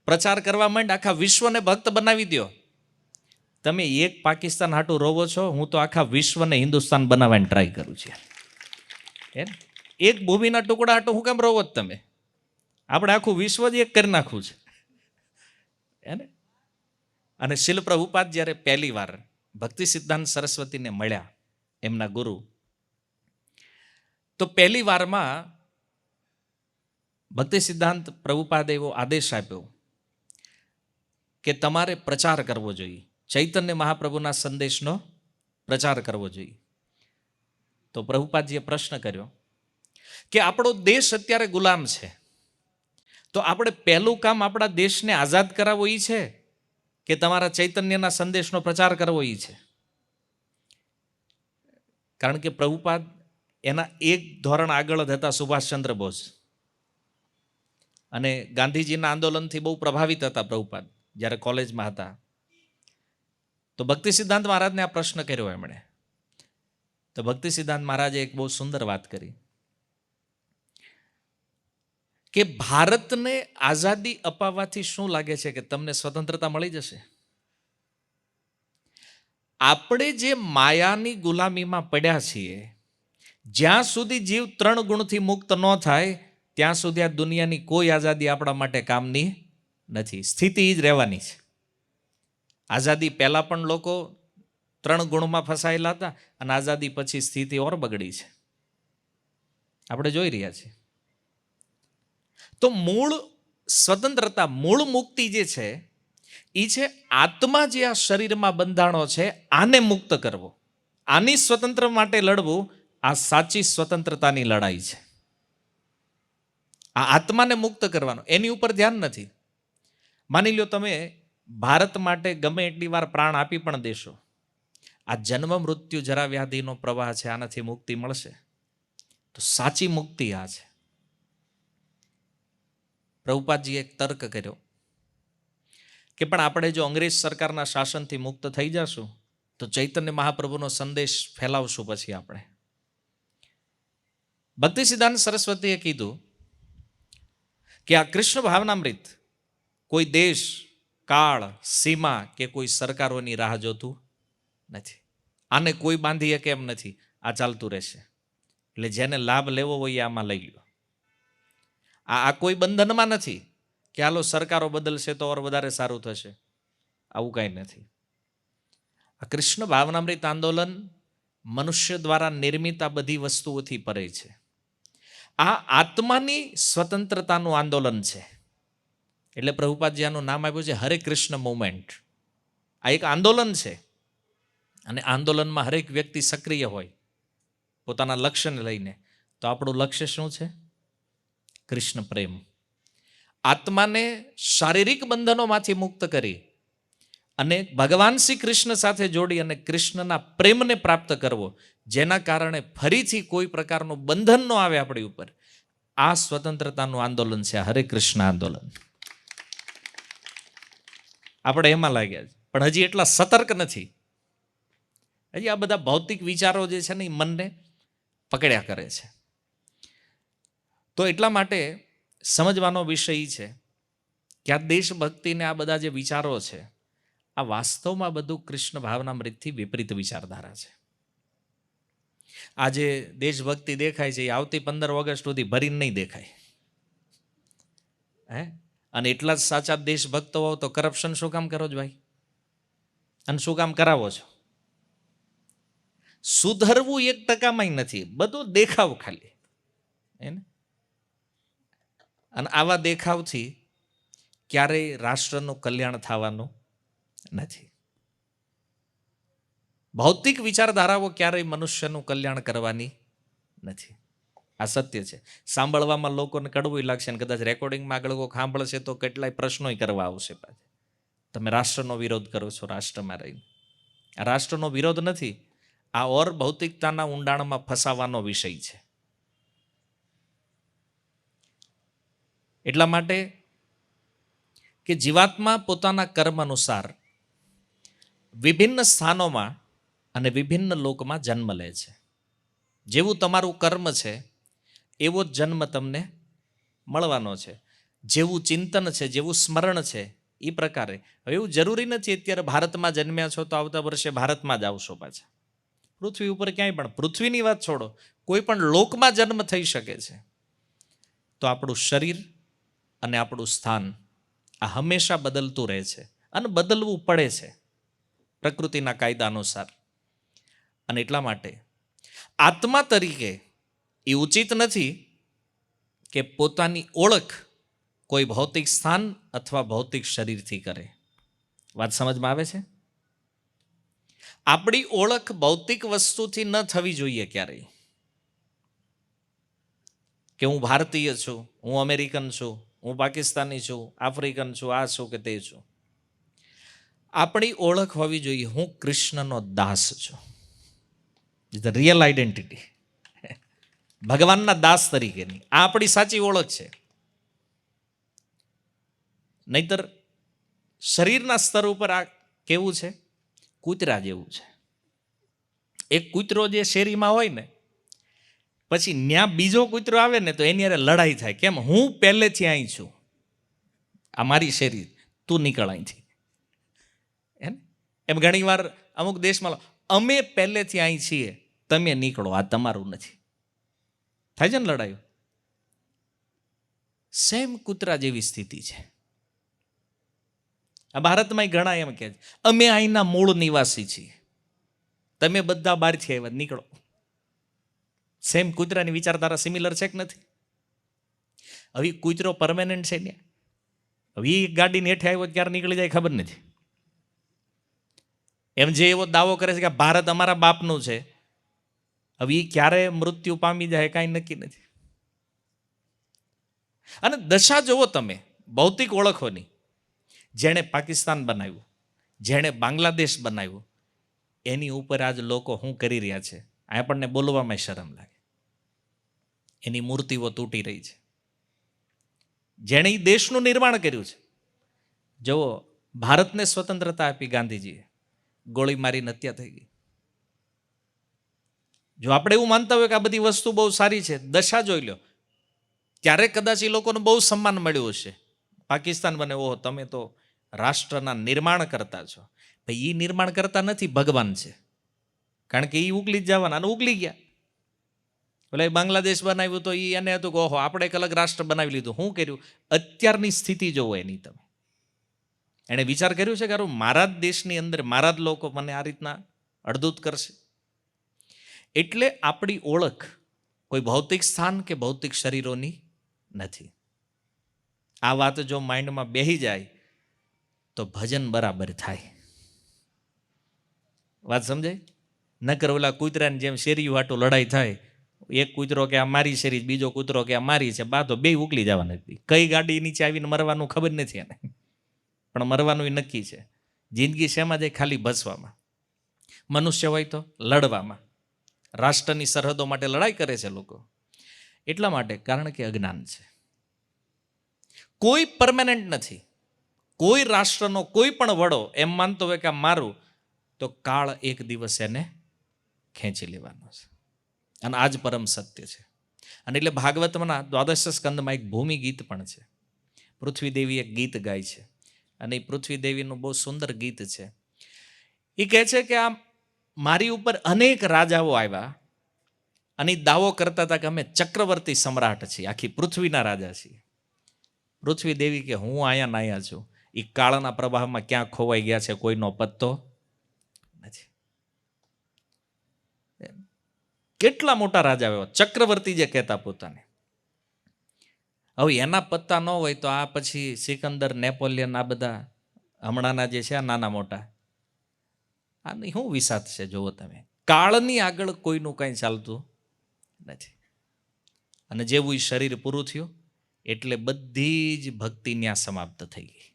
પ્રચાર કરવા માંડ, આખા વિશ્વને ભક્ત બનાવી દો. તમે એક પાકિસ્તાન હાટું રોવો છો, હું તો આખા વિશ્વને હિન્દુસ્તાન બનાવવાની ટ્રાય કરું છું. એક ભૂમિના ટુકડા હાટું હું કેમ રોવો જ તમે? આપણે આખું વિશ્વ જ એક કરી નાખવું છે. અને શીલ પ્રભુપાદ જ્યારે પહેલી વાર ભક્તિ સિદ્ધાંત સરસ્વતીને મળ્યા, એમના ગુરુ, તો પહેલી વારમાં ભક્તિ સિદ્ધાંત પ્રભુપાદે એવો આદેશ આપ્યો કે તમારે પ્રચાર કરવો જોઈએ, ચૈતન્ય મહાપ્રભુના સંદેશનો પ્રચાર કરવો જોઈએ. તો પ્રભુપાદજીએ પ્રશ્ન કર્યો કે આપણો દેશ અત્યારે ગુલામ છે, તો આપણે પહેલું કામ આપણા દેશને આઝાદ કરાવવો એ છે કે તમારા ચૈતન્યના સંદેશનો પ્રચાર કરવો એ છે? કારણ કે પ્રભુપાદ એના એક ધોરણ આગળ જ હતા સુભાષચંદ્ર બોઝ, અને ગાંધીજીના આંદોલનથી બહુ પ્રભાવિત હતા પ્રભુપાદ જ્યારે કોલેજમાં હતા. તો ભક્તિ સિદ્ધાંત મહારાજને આ પ્રશ્ન કર્યો એમણે. તો ભક્તિ સિદ્ધાંત મહારાજે એક બહુ સુંદર વાત કરી કે ભારતને આઝાદી અપાવવાથી શું લાગે છે કે તમને સ્વતંત્રતા મળી જશે? આપણે જે માયાની ગુલામીમાં પડ્યા છીએ, જ્યાં સુધી જીવ 3 ગુણથી મુક્ત ન થાય ત્યાં સુધી આ દુનિયાની કોઈ આઝાદી આપણા માટે કામની નથી. સ્થિતિ જ રહેવાની છે. આઝાદી પહેલા પણ લોકો 3 ગુણમાં ફસાયેલા હતા, અને આઝાદી પછી સ્થિતિ ઓર બગડી છે, આપણે જોઈ રહ્યા છીએ. તો મૂળ સ્વતંત્રતા, મૂળ મુક્તિ જે છે એ છે આત્મા જે આ શરીરમાં બંધાણો છે આને મુક્ત કરવો, આની સ્વતંત્ર માટે લડવું. આ સાચી સ્વતંત્રતાની લડાઈ છે. આ આત્માને મુક્ત કરવાનો, એની ઉપર ધ્યાન નથી. માની લો તમે ભારત માટે ગમે એટલી વાર પ્રાણ આપી પણ દેશો, આ જન્મ મૃત્યુ જરા વ્યાધિનો પ્રવાહ છે, આનાથી મુક્તિ મળશે? તો સાચી મુક્તિ આ છે. પ્રભુપાદજીએ એક તર્ક કર્યો કે પણ આપણે જો અંગ્રેજ સરકારના શાસનથી મુક્ત થઈ જશું તો ચૈતન્ય મહાપ્રભુનો સંદેશ ફેલાવશું પછી આપણે. ભક્તિ સિદ્ધાંત સરસ્વતીએ કીધું કે આ કૃષ્ણ ભાવનામૃત કોઈ દેશ, કાળ, સીમા કે કોઈ સરકારોની રાહ જોતું નથી. આને કોઈ બાંધી શકે એમ નથી, આ ચાલતું રહેશે. એટલે જેને લાભ લેવો હોય આમાં લઈ લો. આ કોઈ બંધનમાં નથી કે હાલો સરકારો બદલશે તો ઓર વધારે સારું થશે, આવું કાંઈ નથી. આ કૃષ્ણ ભાવનામૃત આંદોલન મનુષ્ય દ્વારા નિર્મિત આ બધી વસ્તુઓથી પરે છે. આ આત્માની સ્વતંત્રતાનું આંદોલન છે. એટલે પ્રભુપાદજી આનું નામ આપ્યું છે હરે કૃષ્ણ મુવમેન્ટ. આ એક આંદોલન છે, અને આંદોલનમાં હરેક વ્યક્તિ સક્રિય હોય પોતાના લક્ષ્યને લઈને. તો આપણું લક્ષ્ય શું છે? કૃષ્ણ પ્રેમ. આત્માને શારીરિક બંધનોમાંથી મુક્ત કરી અને ભગવાન શ્રી કૃષ્ણ સાથે જોડી અને કૃષ્ણના પ્રેમને પ્રાપ્ત કરવો, જેના કારણે ફરીથી કોઈ પ્રકારનું બંધન ન આવે આપણી ઉપર. આ સ્વતંત્રતાનું આંદોલન છે, હરે કૃષ્ણ આંદોલન. આપણે એમાં લાગ્યા છે, પણ હજી એટલા સતર્ક નથી. હજી આ બધા ભૌતિક વિચારો જે છે ને એ મનને પકડ્યા કરે છે. તો એટલા માટે સમજવાનો વિષય છે કે આ દેશભક્તિને આ બધા જે વિચારો છે આ વાસ્તવમાં બધું કૃષ્ણ ભાવનામૃતથી વિપરીત વિચારધારા છે. આજે દેશભક્તિ દેખાય છે એ આવતી 15 ઓગસ્ટ સુધી ભરીને નહીં દેખાય. અને એટલા જ સાચા દેશભક્ત હો તો કરપ્શન શું કામ કરો છો ભાઈ? અને શું કામ કરાવો છો? સુધરવું 1% નથી, બધું દેખાવ ખાલી. અને આવા દેખાવથી ક્યારેય રાષ્ટ્રનું કલ્યાણ થવાનું નથી. ભૌતિક વિચારધારાઓ ક્યારેય મનુષ્યનું કલ્યાણ કરવાની નથી. આ સત્ય છે. સાંભળવામાં લોકોને કડવું લાગશે ને કદાચ રેકોર્ડિંગમાં આગળ કોઈ સાંભળશે તો કેટલાય પ્રશ્નો કરવા આવશે. તમે રાષ્ટ્રનો વિરોધ કરો છો રાષ્ટ્રમાં રહીને. આ રાષ્ટ્રનો વિરોધ નથી, આ ઓર ભૌતિકતાના ઊંડાણમાં ફસાવાનો વિષય છે. એટલા માટે કે જીવાત્મા પોતાના કર્મ અનુસાર વિભિન્ન સ્થાનોમાં અને વિભિન્ન લોકમાં જન્મ લે છે. જેવું તમારું કર્મ છે એવો જ જન્મ તમને મળવાનો છે. જેવું ચિંતન છે, જેવું સ્મરણ છે એ પ્રકારે. હવે એવું જરૂરી નથી અત્યારે ભારતમાં જન્મ્યા છો તો આવતા વર્ષે ભારતમાં જ આવશો પાછા. પૃથ્વી ઉપર ક્યાંય પણ, પૃથ્વીની વાત છોડો, કોઈ પણ લોકમાં જન્મ થઈ શકે છે. તો આપણું શરીર અને આપણું સ્થાન આ હંમેશા બદલતું રહે છે અને બદલવું પડે છે પ્રકૃતિના કાયદા અનુસાર. અને એટલા માટે આત્મા તરીકે એ ઉચિત નથી કે પોતાની ઓળખ કોઈ ભૌતિક સ્થાન અથવા ભૌતિક શરીરથી કરે. વાત સમજમાં આવે છે? આપણી ઓળખ ભૌતિક વસ્તુથી ન થવી જોઈએ ક્યારેય. કે હું ભારતીય છું, હું અમેરિકન છું, હું પાકિસ્તાની છું, આફ્રિકન છું, આ છું કે તે છું. આપણી ઓળખ હોવી જોઈએ હું કૃષ્ણનો દાસ છું. ધ રિયલ આઈડેન્ટિટી, ભગવાનના દાસ તરીકેની આ આપણી સાચી ઓળખ છે. નહીતર શરીરના સ્તર ઉપર આ કેવું છે? કૂતરા જેવું છે. એક કૂતરો જે શેરીમાં હોય ને પછી ન્યા બીજો કૂતરો આવે ને તો એની હારે લડાઈ થાય. કેમ? હું પહેલેથી અહીં છું, આ મારી શેરી, તું નીકળ અહીંથી. એમ ઘણી વાર અમુક દેશમાં અમે પહેલેથી અહીં છીએ, તમે નીકળો, આ તમારું નથી. થાય છે ને લડાઈ? સેમ કૂતરા જેવી સ્થિતિ છે. આ ભારતમાં ઘણા એમ કહે છે અમે અહીંના મૂળ નિવાસી છીએ, તમે બધા બહારથી આવ્યા, નીકળો. સેમ કૂતરાની વિચારધારા સિમિલર છે કે નથી? હવે કૂતરો પરમેનન્ટ છે ને? હવે એ ગાડીની હેઠે આવ્યો ક્યારે નીકળી જાય ખબર નથી. એમ જે એવો દાવો કરે છે કે ભારત અમારા બાપનું છે, હવે એ ક્યારે મૃત્યુ પામી જાય કાંઈ નક્કી નથી. અને દશા જુઓ તમે ભૌતિક ઓળખોની. જેણે પાકિસ્તાન બનાવ્યું, જેણે બાંગ્લાદેશ બનાવ્યું, એની ઉપર આજ લોકો શું કરી રહ્યા છે આપણને બોલવામાં શરમ લાગે. એની મૂર્તિઓ તૂટી રહી છે. જેણે એ દેશનું નિર્માણ કર્યું છે. જુઓ, ભારતને સ્વતંત્રતા આપી ગાંધીજીએ, ગોળી મારીને હત્યા થઈ ગઈ. જો આપણે એવું માનતા હોય કે આ બધી વસ્તુ બહુ સારી છે, દશા જોઈ લો, ત્યારે કદાચ એ લોકોને બહુ સન્માન મળ્યું હશે. પાકિસ્તાન બને, ઓહો તમે તો રાષ્ટ્રના નિર્માણ કરતા છો. ભાઈ એ નિર્માણ કરતા નથી, ભગવાન છે. કારણ કે એ ઉગલી જ જવાના અને ઉગલી ગયા. એટલે બાંગ્લાદેશ બનાવ્યું તો એને હતું કે ઓહો આપણે એક અલગ રાષ્ટ્ર બનાવી લીધું. શું કર્યું? અત્યારની સ્થિતિ જોવો એની તમે. એણે વિચાર કર્યું છે કે મારા જ દેશની અંદર મારા જ લોકો મને આ રીતના અડધૂત કરશે. એટલે આપણી ઓળખ કોઈ ભૌતિક સ્થાન કે ભૌતિક શરીરોની નથી. આ વાત જો માઇન્ડમાં બેસી જાય તો ભજન બરાબર થાય. વાત સમજાય? નકર ઓલા કૂતરાની જેમ શેરીયું હાટું લડાઈ થાય. એક કૂતરો કે આ મારી શેરી, બીજો કૂતરો કે આ મારી છે, બાતો બે ઉકલી જવાના હતી. કઈ ગાડી નીચે આવીને મરવાનું ખબર નથી એને, પણ મરવાનું એ નક્કી છે. જિંદગી શેમાં જાય? ખાલી ભસવામાં. મનુષ્ય હોય તો લડવામાં. રાષ્ટ્રની સરહદો માટે લડાઈ કરે છે લોકો. એટલા માટે, કારણ કે અજ્ઞાન છે. કોઈ પરમેનન્ટ નથી. કોઈ રાષ્ટ્રનો કોઈ પણ વડો એમ માનતો હોય કે આ મારું, તો કાળ એક દિવસ એને ખેંચી લેવાનો છે. અને આ જ પરમ સત્ય છે. અને એટલે ભાગવતના દ્વાદશ સ્કંદમાં એક ભૂમિ ગીત પણ છે. પૃથ્વી દેવી એક ગીત ગાય છે અને એ પૃથ્વી દેવીનું બહુ સુંદર ગીત છે. એ કહે છે કે આ મારી ઉપર અનેક રાજાઓ આવ્યા અને દાવો કરતા હતા કે અમે ચક્રવર્તી સમ્રાટ છીએ, આખી પૃથ્વીના રાજા છીએ. પૃથ્વી દેવી કે હું આયા નાયા છું, એ કાળના પ્રભાવમાં ક્યાં ખોવાઈ ગયા છે કોઈનો પત્તો નથી. કેટલા મોટા રાજા એવા ચક્રવર્તી જે કહેતા પોતાને. હવે એના પત્તા ન હોય તો આ પછી સિકંદર, નેપોલિયન, આ બધા હમણાંના જે છે આ નાના મોટા, આની શું વિસાત છે જુઓ તમે. કાળની આગળ કોઈનું કાંઈ ચાલતું નથી. અને જેવું એ શરીર પૂરું થયું એટલે બધી જ ભક્તિ ત્યાં સમાપ્ત થઈ ગઈ.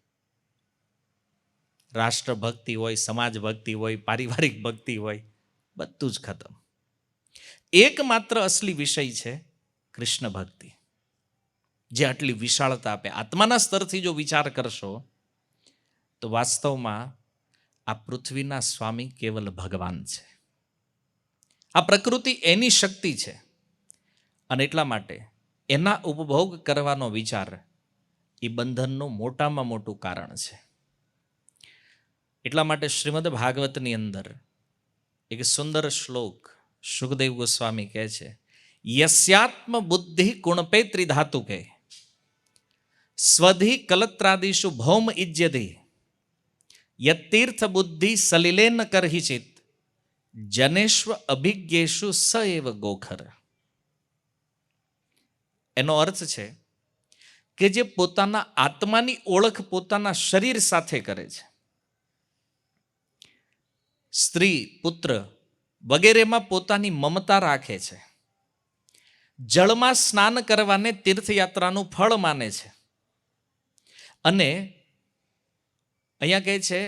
રાષ્ટ્રભક્તિ હોય, સમાજ ભક્તિ હોય, પારિવારિક ભક્તિ હોય, બધું જ ખતમ. એકમાત્ર અસલી વિષય છે કૃષ્ણ ભક્તિ, જે આટલી વિશાળતા આપે. આત્માના સ્તરથી જો વિચાર કરશો તો વાસ્તવમાં આ પૃથ્વીના સ્વામી કેવલ ભગવાન છે. આ પ્રકૃતિ એની શક્તિ છે અને એટલા માટે એના ઉપભોગ કરવાનો વિચાર એ બંધનનું મોટામાં મોટું કારણ છે. એટલા માટે શ્રીમદ ભાગવતની અંદર એક સુંદર શ્લોક સુખદેવ ગોસ્વામી કહે છે, યસ્યાત્મ બુદ્ધિ કુણપે ત્રિધાતુ કે સ્વધિ કલત્રાદિશુ ભૌમ ઇજ્યધિ યતીર્થ બુદ્ધિ સલિલેન કરહિચિત જનેશ્વ અભિજ્ઞેશુ સ એવ ગોખર. એનો અર્થ છે કે જે પોતાના આત્માની ઓળખ પોતાના શરીર સાથે કરે છે, સ્ત્રી, પુત્ર વગેરેમાં પોતાની મમતા રાખે છે, જળમાં સ્નાન કરવાને તીર્થયાત્રાનું ફળ માને છે, અને અહીંયા કહે છે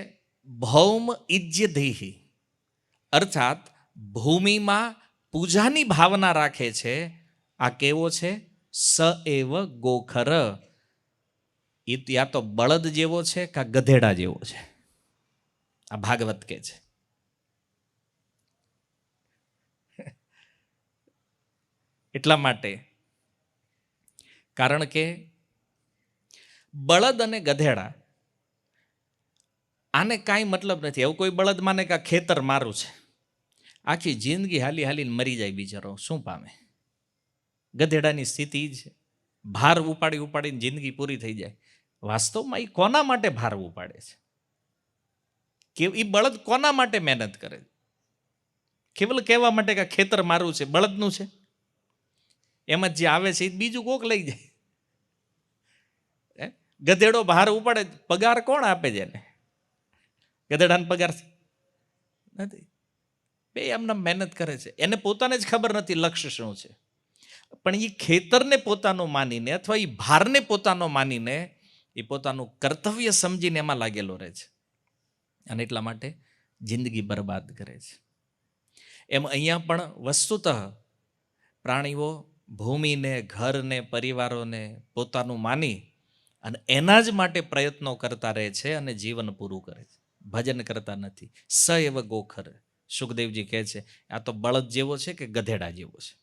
ભૌમ ઇજ્યધિ અર્થાત ભૂમિમાં પૂજાની ભાવના રાખે છે. આ કેવો છે? સ એવ ગોખર. એ યા તો બળદ જેવો છે કાં ગધેડા જેવો છે. આ ભાગવત કે છે. એટલા માટે, કારણ કે બળદ અને ગધેડા આને કાંઈ મતલબ નથી. એવું કોઈ બળદ માને કે આ ખેતર મારું છે, આખી જિંદગી હાલી હાલીને મરી જાય બિચારો, શું પામે? ગધેડાની સ્થિતિ જ ભાર ઉપાડી ઉપાડીને જિંદગી પૂરી થઈ જાય. વાસ્તવમાં એ કોના માટે ભાર ઉપાડે છે? કે એ બળદ કોના માટે મહેનત કરે? કેવલ કહેવા માટે કે ખેતર મારું છે, બળદનું છે. એમાં જે આવે છે એ બીજું કોક લઈ જાય. ગધેડો ભાર ઉપાડે, પગાર કોણ આપે છે એને? ગધેડાને પગાર નથી. બે એમને મહેનત કરે છે. એને પોતાને જ ખબર નથી લક્ષ્ય શું છે, પણ એ ખેતરને પોતાનું માનીને અથવા એ ભારને પોતાનો માનીને એ પોતાનું કર્તવ્ય સમજીને એમાં લાગેલો રહે છે અને એટલા માટે જિંદગી બરબાદ કરે છે. એમ અહીંયા પણ વસ્તુતઃ પ્રાણીઓ ભૂમિને, ઘરને, પરિવારોને પોતાનું માની અને એના જ માટે પ્રયત્નો કરતા રહે છે અને જીવન પૂરું કરે છે, ભજન કરતા નથી. સ એવ ગોખર. સુખદેવજી કહે છે આ તો બળદ જેવો છે કે ગધેડા જેવો છે.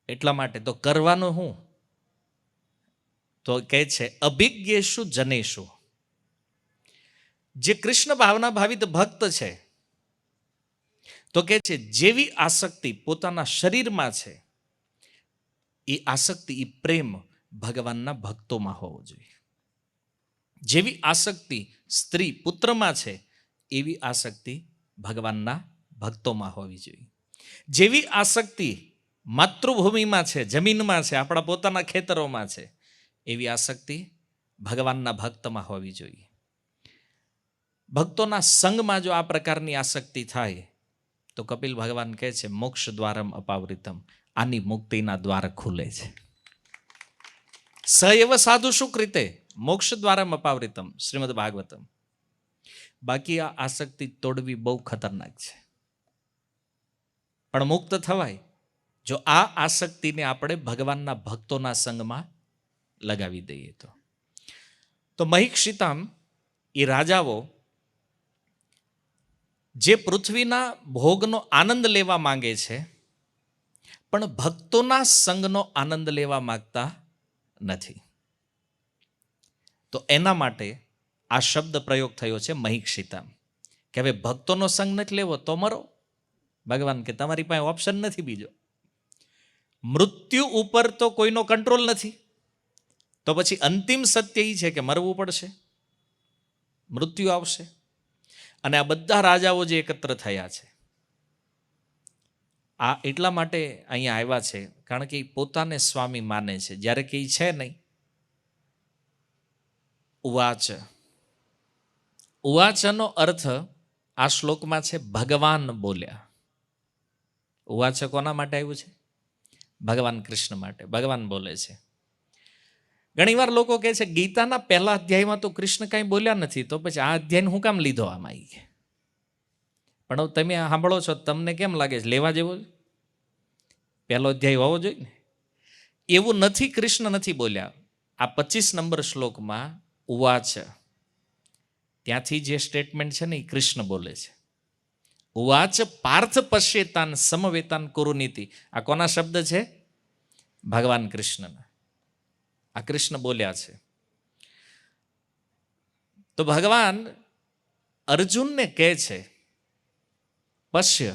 એટલા માટે તો કરવાનું હું? તો કહે છે અભિજ્ઞેશુ જનેશુ. જે કૃષ્ણ ભાવના ભાવિત ભક્ત છે તો કહે છે જેવી આસક્તિ પોતાના શરીરમાં છે એ આસક્તિ, એ પ્રેમ ભગવાનના ભક્તોમાં હોવો જોઈએ. જેવી આસક્તિ સ્ત્રી પુત્રમાં છે એવી આસક્તિ ભગવાનના ભક્તોમાં હોવી જોઈએ. જેવી આસક્તિ માતૃભૂમિમાં છે, જમીનમાં છે, આપણા પોતાના ખેતરોમાં છે, એવી આસક્તિ ભગવાનના ભક્તમાં હોવી જોઈએ. ભક્તોના સંગમાં જો આ પ્રકારની આસક્તિ થાય તો કપિલ ભગવાન કહે છે મોક્ષ દ્વારમ અપાવૃતમ. આની મુક્તિના દ્વાર ખુલે છે. સ એવ સાધુ સુખ રીતે મોક્ષ દ્વારમ અપાવૃતમ શ્રીમદ ભાગવતમ. બાકી આ આસક્તિ તોડવી બહુ ખતરનાક છે, પણ મુક્ત થવાય જો આ આસક્તિને આપણે ભગવાનના ભક્તોના સંગમાં લગાવી દઈએ તો મહિક્ષિતામ એ રાજાઓ જે પૃથ્વીના ભોગનો આનંદ લેવા માંગે છે, પણ ભક્તોના સંગનો આનંદ લેવા માંગતા નથી. તો એના માટે આ શબ્દ પ્રયોગ થયો છે મહિક્ષિતા, કે હવે ભક્તોનો સંગ નથી લેવો તો મરો. ભગવાન કે તમારી પાસે ઓપ્શન નથી બીજો. મૃત્યુ ઉપર તો કોઈનો કંટ્રોલ નથી, તો પછી અંતિમ સત્ય એ છે કે મરવું પડશે, મૃત્યુ આવશે. અને આ બધા રાજાઓ જે એકત્ર થયા છે, આ એટલા માટે અહીંયા આવ્યા છે કારણ કે એ પોતાને સ્વામી માને છે. જ્યારે કે છે નહીં. ઉવાચ, ઉવાચનો અર્થ આ શ્લોકમાં છે ભગવાન બોલ્યા. ઉવાચ કોના માટે આવ્યું છે? ભગવાન કૃષ્ણ માટે. ભગવાન બોલે છે. ઘણીવાર લોકો કહે છે ગીતાના પહેલા અધ્યાયમાં તો કૃષ્ણ કાંઈ બોલ્યા નથી, તો પછી આ અધ્યાયને હું કામ લીધો આમાં? પણ તમે સાંભળો છો, તમને કેમ લાગે છે લેવા જેવો? પહેલો અધ્યાય હોવો જોઈએ ને. એવું નથી, કૃષ્ણ નથી બોલ્યા. આ 25 નંબર શ્લોકમાં ઉવાચ, ત્યાંથી જે સ્ટેટમેન્ટ છે ને એ કૃષ્ણ બોલે છે. ઉવાચ પાર્થ પશ્યેતાન સમવેતાન કુરુનીતિ. આ કોના શબ્દ છે? ભગવાન કૃષ્ણના. આ કૃષ્ણ બોલ્યા છે. તો ભગવાન અર્જુનને કહે છે, પશ્ય,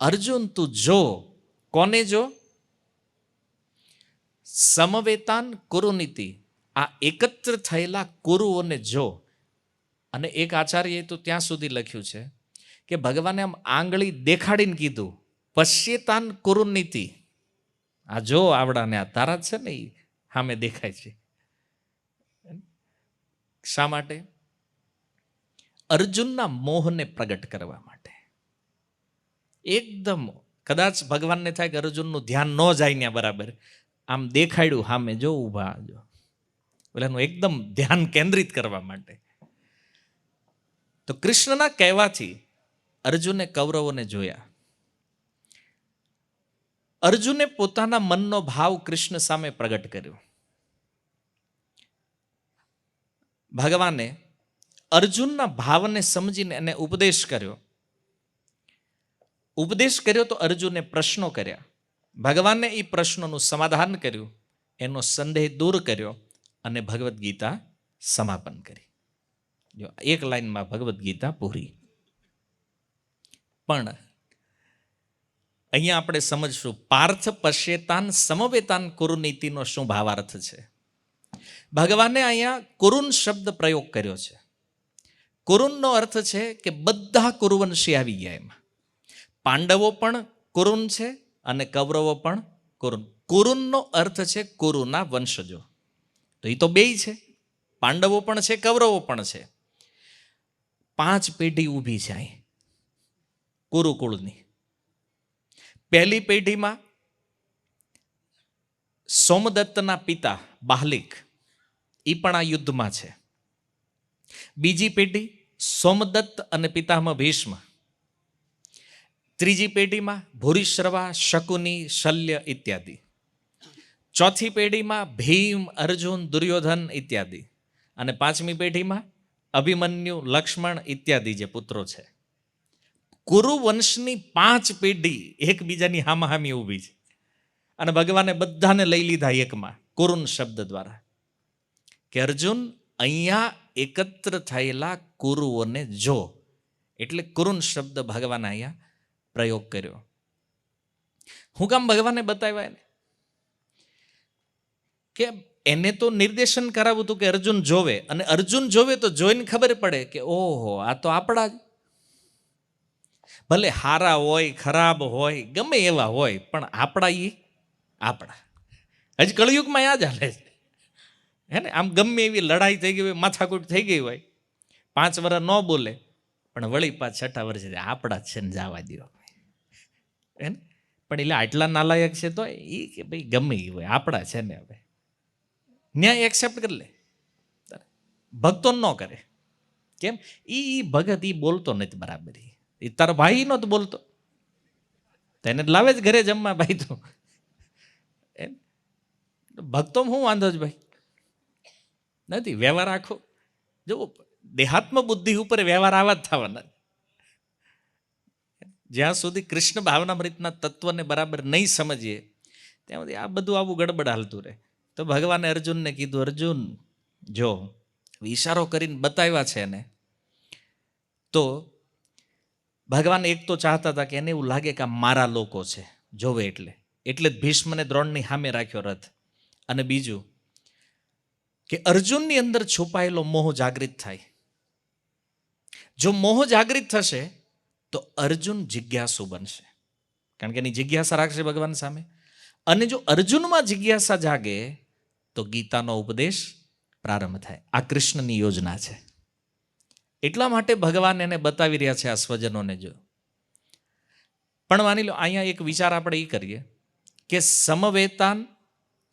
અર્જુન તું જો. કોને જો? સમવેતાન કુરુનીતિ, આ એકત્ર થયેલા કુરુઓને જો. અને એક આચાર્યએ તો ત્યાં સુધી લખ્યું છે કે ભગવાને આમ આંગળી દેખાડીને કીધું, પશ્યેતાન કુરુનીતિ. આ જો આવડાને, આ તારા છે ને એ સામે દેખાય છે. શા માટે? અર્જુનના મોહને પ્રગટ કરવા માટે. એકદમ કદાચ ભગવાનને થાય કે અર્જુનનું ધ્યાન ન જાય ને બરાબર, આમ દેખાડ્યું સામે, જો ઊભા જો, પેલાનું એકદમ ધ્યાન કેન્દ્રિત કરવા માટે. તો કૃષ્ણના કહેવાથી અર્જુને કૌરવોને જોયા. અર્જુને પોતાના મનનો ભાવ કૃષ્ણ સામે પ્રગટ કર્યો. ભગવાને અર્જુનના ભાવને સમજીને એને ઉપદેશ કર્યો. ઉપદેશ કર્યો તો અર્જુને પ્રશ્નો કર્યા. ભગવાને એ પ્રશ્નોનું સમાધાન કર્યું, એનો સંદેહ દૂર કર્યો અને ભગવદ્ ગીતા સમાપન કરી. જો એક લાઈનમાં ભગવદ્ ગીતા પૂરી. પણ અહીંયા આપણે સમજશું પાર્થ પશ્યેતાન સમવેતાન કુરુનીતિનો શું ભાવાર્થ છે. ભગવાને અહીંયા કુરુન શબ્દ પ્રયોગ કર્યો છે. કુરુનનો અર્થ છે કે બધા કુરુવંશી આવી ગયા એમાં. પાંડવો પણ કુરુન છે અને કૌરવો પણ કુરુન. કુરુનનો અર્થ છે કુરુના વંશજો. તો એ તો બેય છે, પાંડવો પણ છે, કૌરવો પણ છે. 5 પેઢી ઊભી છે અહીં કુરુકુળની. પહેલી પેઢીમાં સોમદત્તના પિતા બાહલિક, એ પણ આ યુદ્ધમાં છે. બીજી પેઢી સોમદત્ત અને પિતામહ ભીષ્મ. ત્રીજી પેઢીમાં ભૂરિશ્રવા, શકુની, શલ્ય ઇત્યાદિ. ચોથી પેઢીમાં ભીમ, અર્જુન, દુર્યોધન ઇત્યાદિ. અને 5મી પેઢીમાં અભિમન્યુ, લક્ષ્મણ ઇત્યાદિ જે પુત્રો છે. કુરુવંશની 5 પેઢી એકબીજાની હામાહામી ઊભી છે. અને ભગવાને બધાને લઈ લીધા એકમાં કુરુન શબ્દ દ્વારા, કે અર્જુન અહીંયા એકત્ર થયેલા કુરુઓને જો. એટલે કુરુન શબ્દ ભગવાને અહીંયા પ્રયોગ કર્યો. હું કામ ભગવાને બતાવ્યા એને? કે એને તો નિર્દેશન કરાવું હતું કે અર્જુન જોવે, અને અર્જુન જોવે તો જોઈને ખબર પડે કે ઓહો આ તો આપણા જ. ભલે હારા હોય, ખરાબ હોય, ગમે એવા હોય, પણ આપણા એ આપણા. હજી કળયુગમાં યાદ હાલે છે હે ને. આમ ગમે એવી લડાઈ થઈ ગઈ હોય, માથાકૂટ થઈ ગઈ હોય, 5 વર્ષ ન બોલે, પણ વળી 5-6 વર્ષે આપણા જ છે ને જવા દો હે ને. પણ એટલે આટલા નાલાયક છે તો એ કે ભાઈ ગમે એ હોય આપણા છે ને, હવે ન્યાય એક્સેપ્ટ કરી લે. ભક્તો ન કરે. કેમ? એ ભગત એ બોલતો નથી બરાબર. એ તારો ભાઈ નહોતો બોલતો, તેને લાવે જ ઘરે જમવા ભાઈ. તો ભક્તો શું વાંધો જ ભાઈ નથી. વ્યવહાર આખો જો દેહાત્મ બુદ્ધિ ઉપર વ્યવહાર આવા જ થવાના. જ્યાં સુધી કૃષ્ણ ભાવનામૃતના તત્વને બરાબર નહીં સમજીએ ત્યાં સુધી આ બધું આવું ગડબડ હાલતું રહે. તો ભગવાને અર્જુનને કીધું, અર્જુન જો ઈશારો કરીને બતાવ્યા છે એને, તો ભગવાન એક તો ચાહતા હતા કે એને એવું લાગે કે આ મારા લોકો છે જોવે, એટલે જ ભીષ્મને દ્રોણની સામે રાખ્યો રથ. અને બીજું કે અર્જુનની અંદર છુપાયેલો મોહ જાગૃત થાય. જો મોહ જાગૃત થશે તો અર્જુન જિજ્ઞાસુ બનશે, કારણ કે એની જિજ્ઞાસા રાખશે ભગવાન સામે. અને જો અર્જુનમાં જિજ્ઞાસા જાગે તો ગીતાનો ઉપદેશ પ્રારંભ થાય. આ કૃષ્ણની યોજના છે. એટલા માટે ભગવાન એને બતાવી રહ્યા છે આ સ્વજનોને. જો પણ માની લો અહીંયા એક વિચાર આપણે એ કરીએ કે સમવેતાન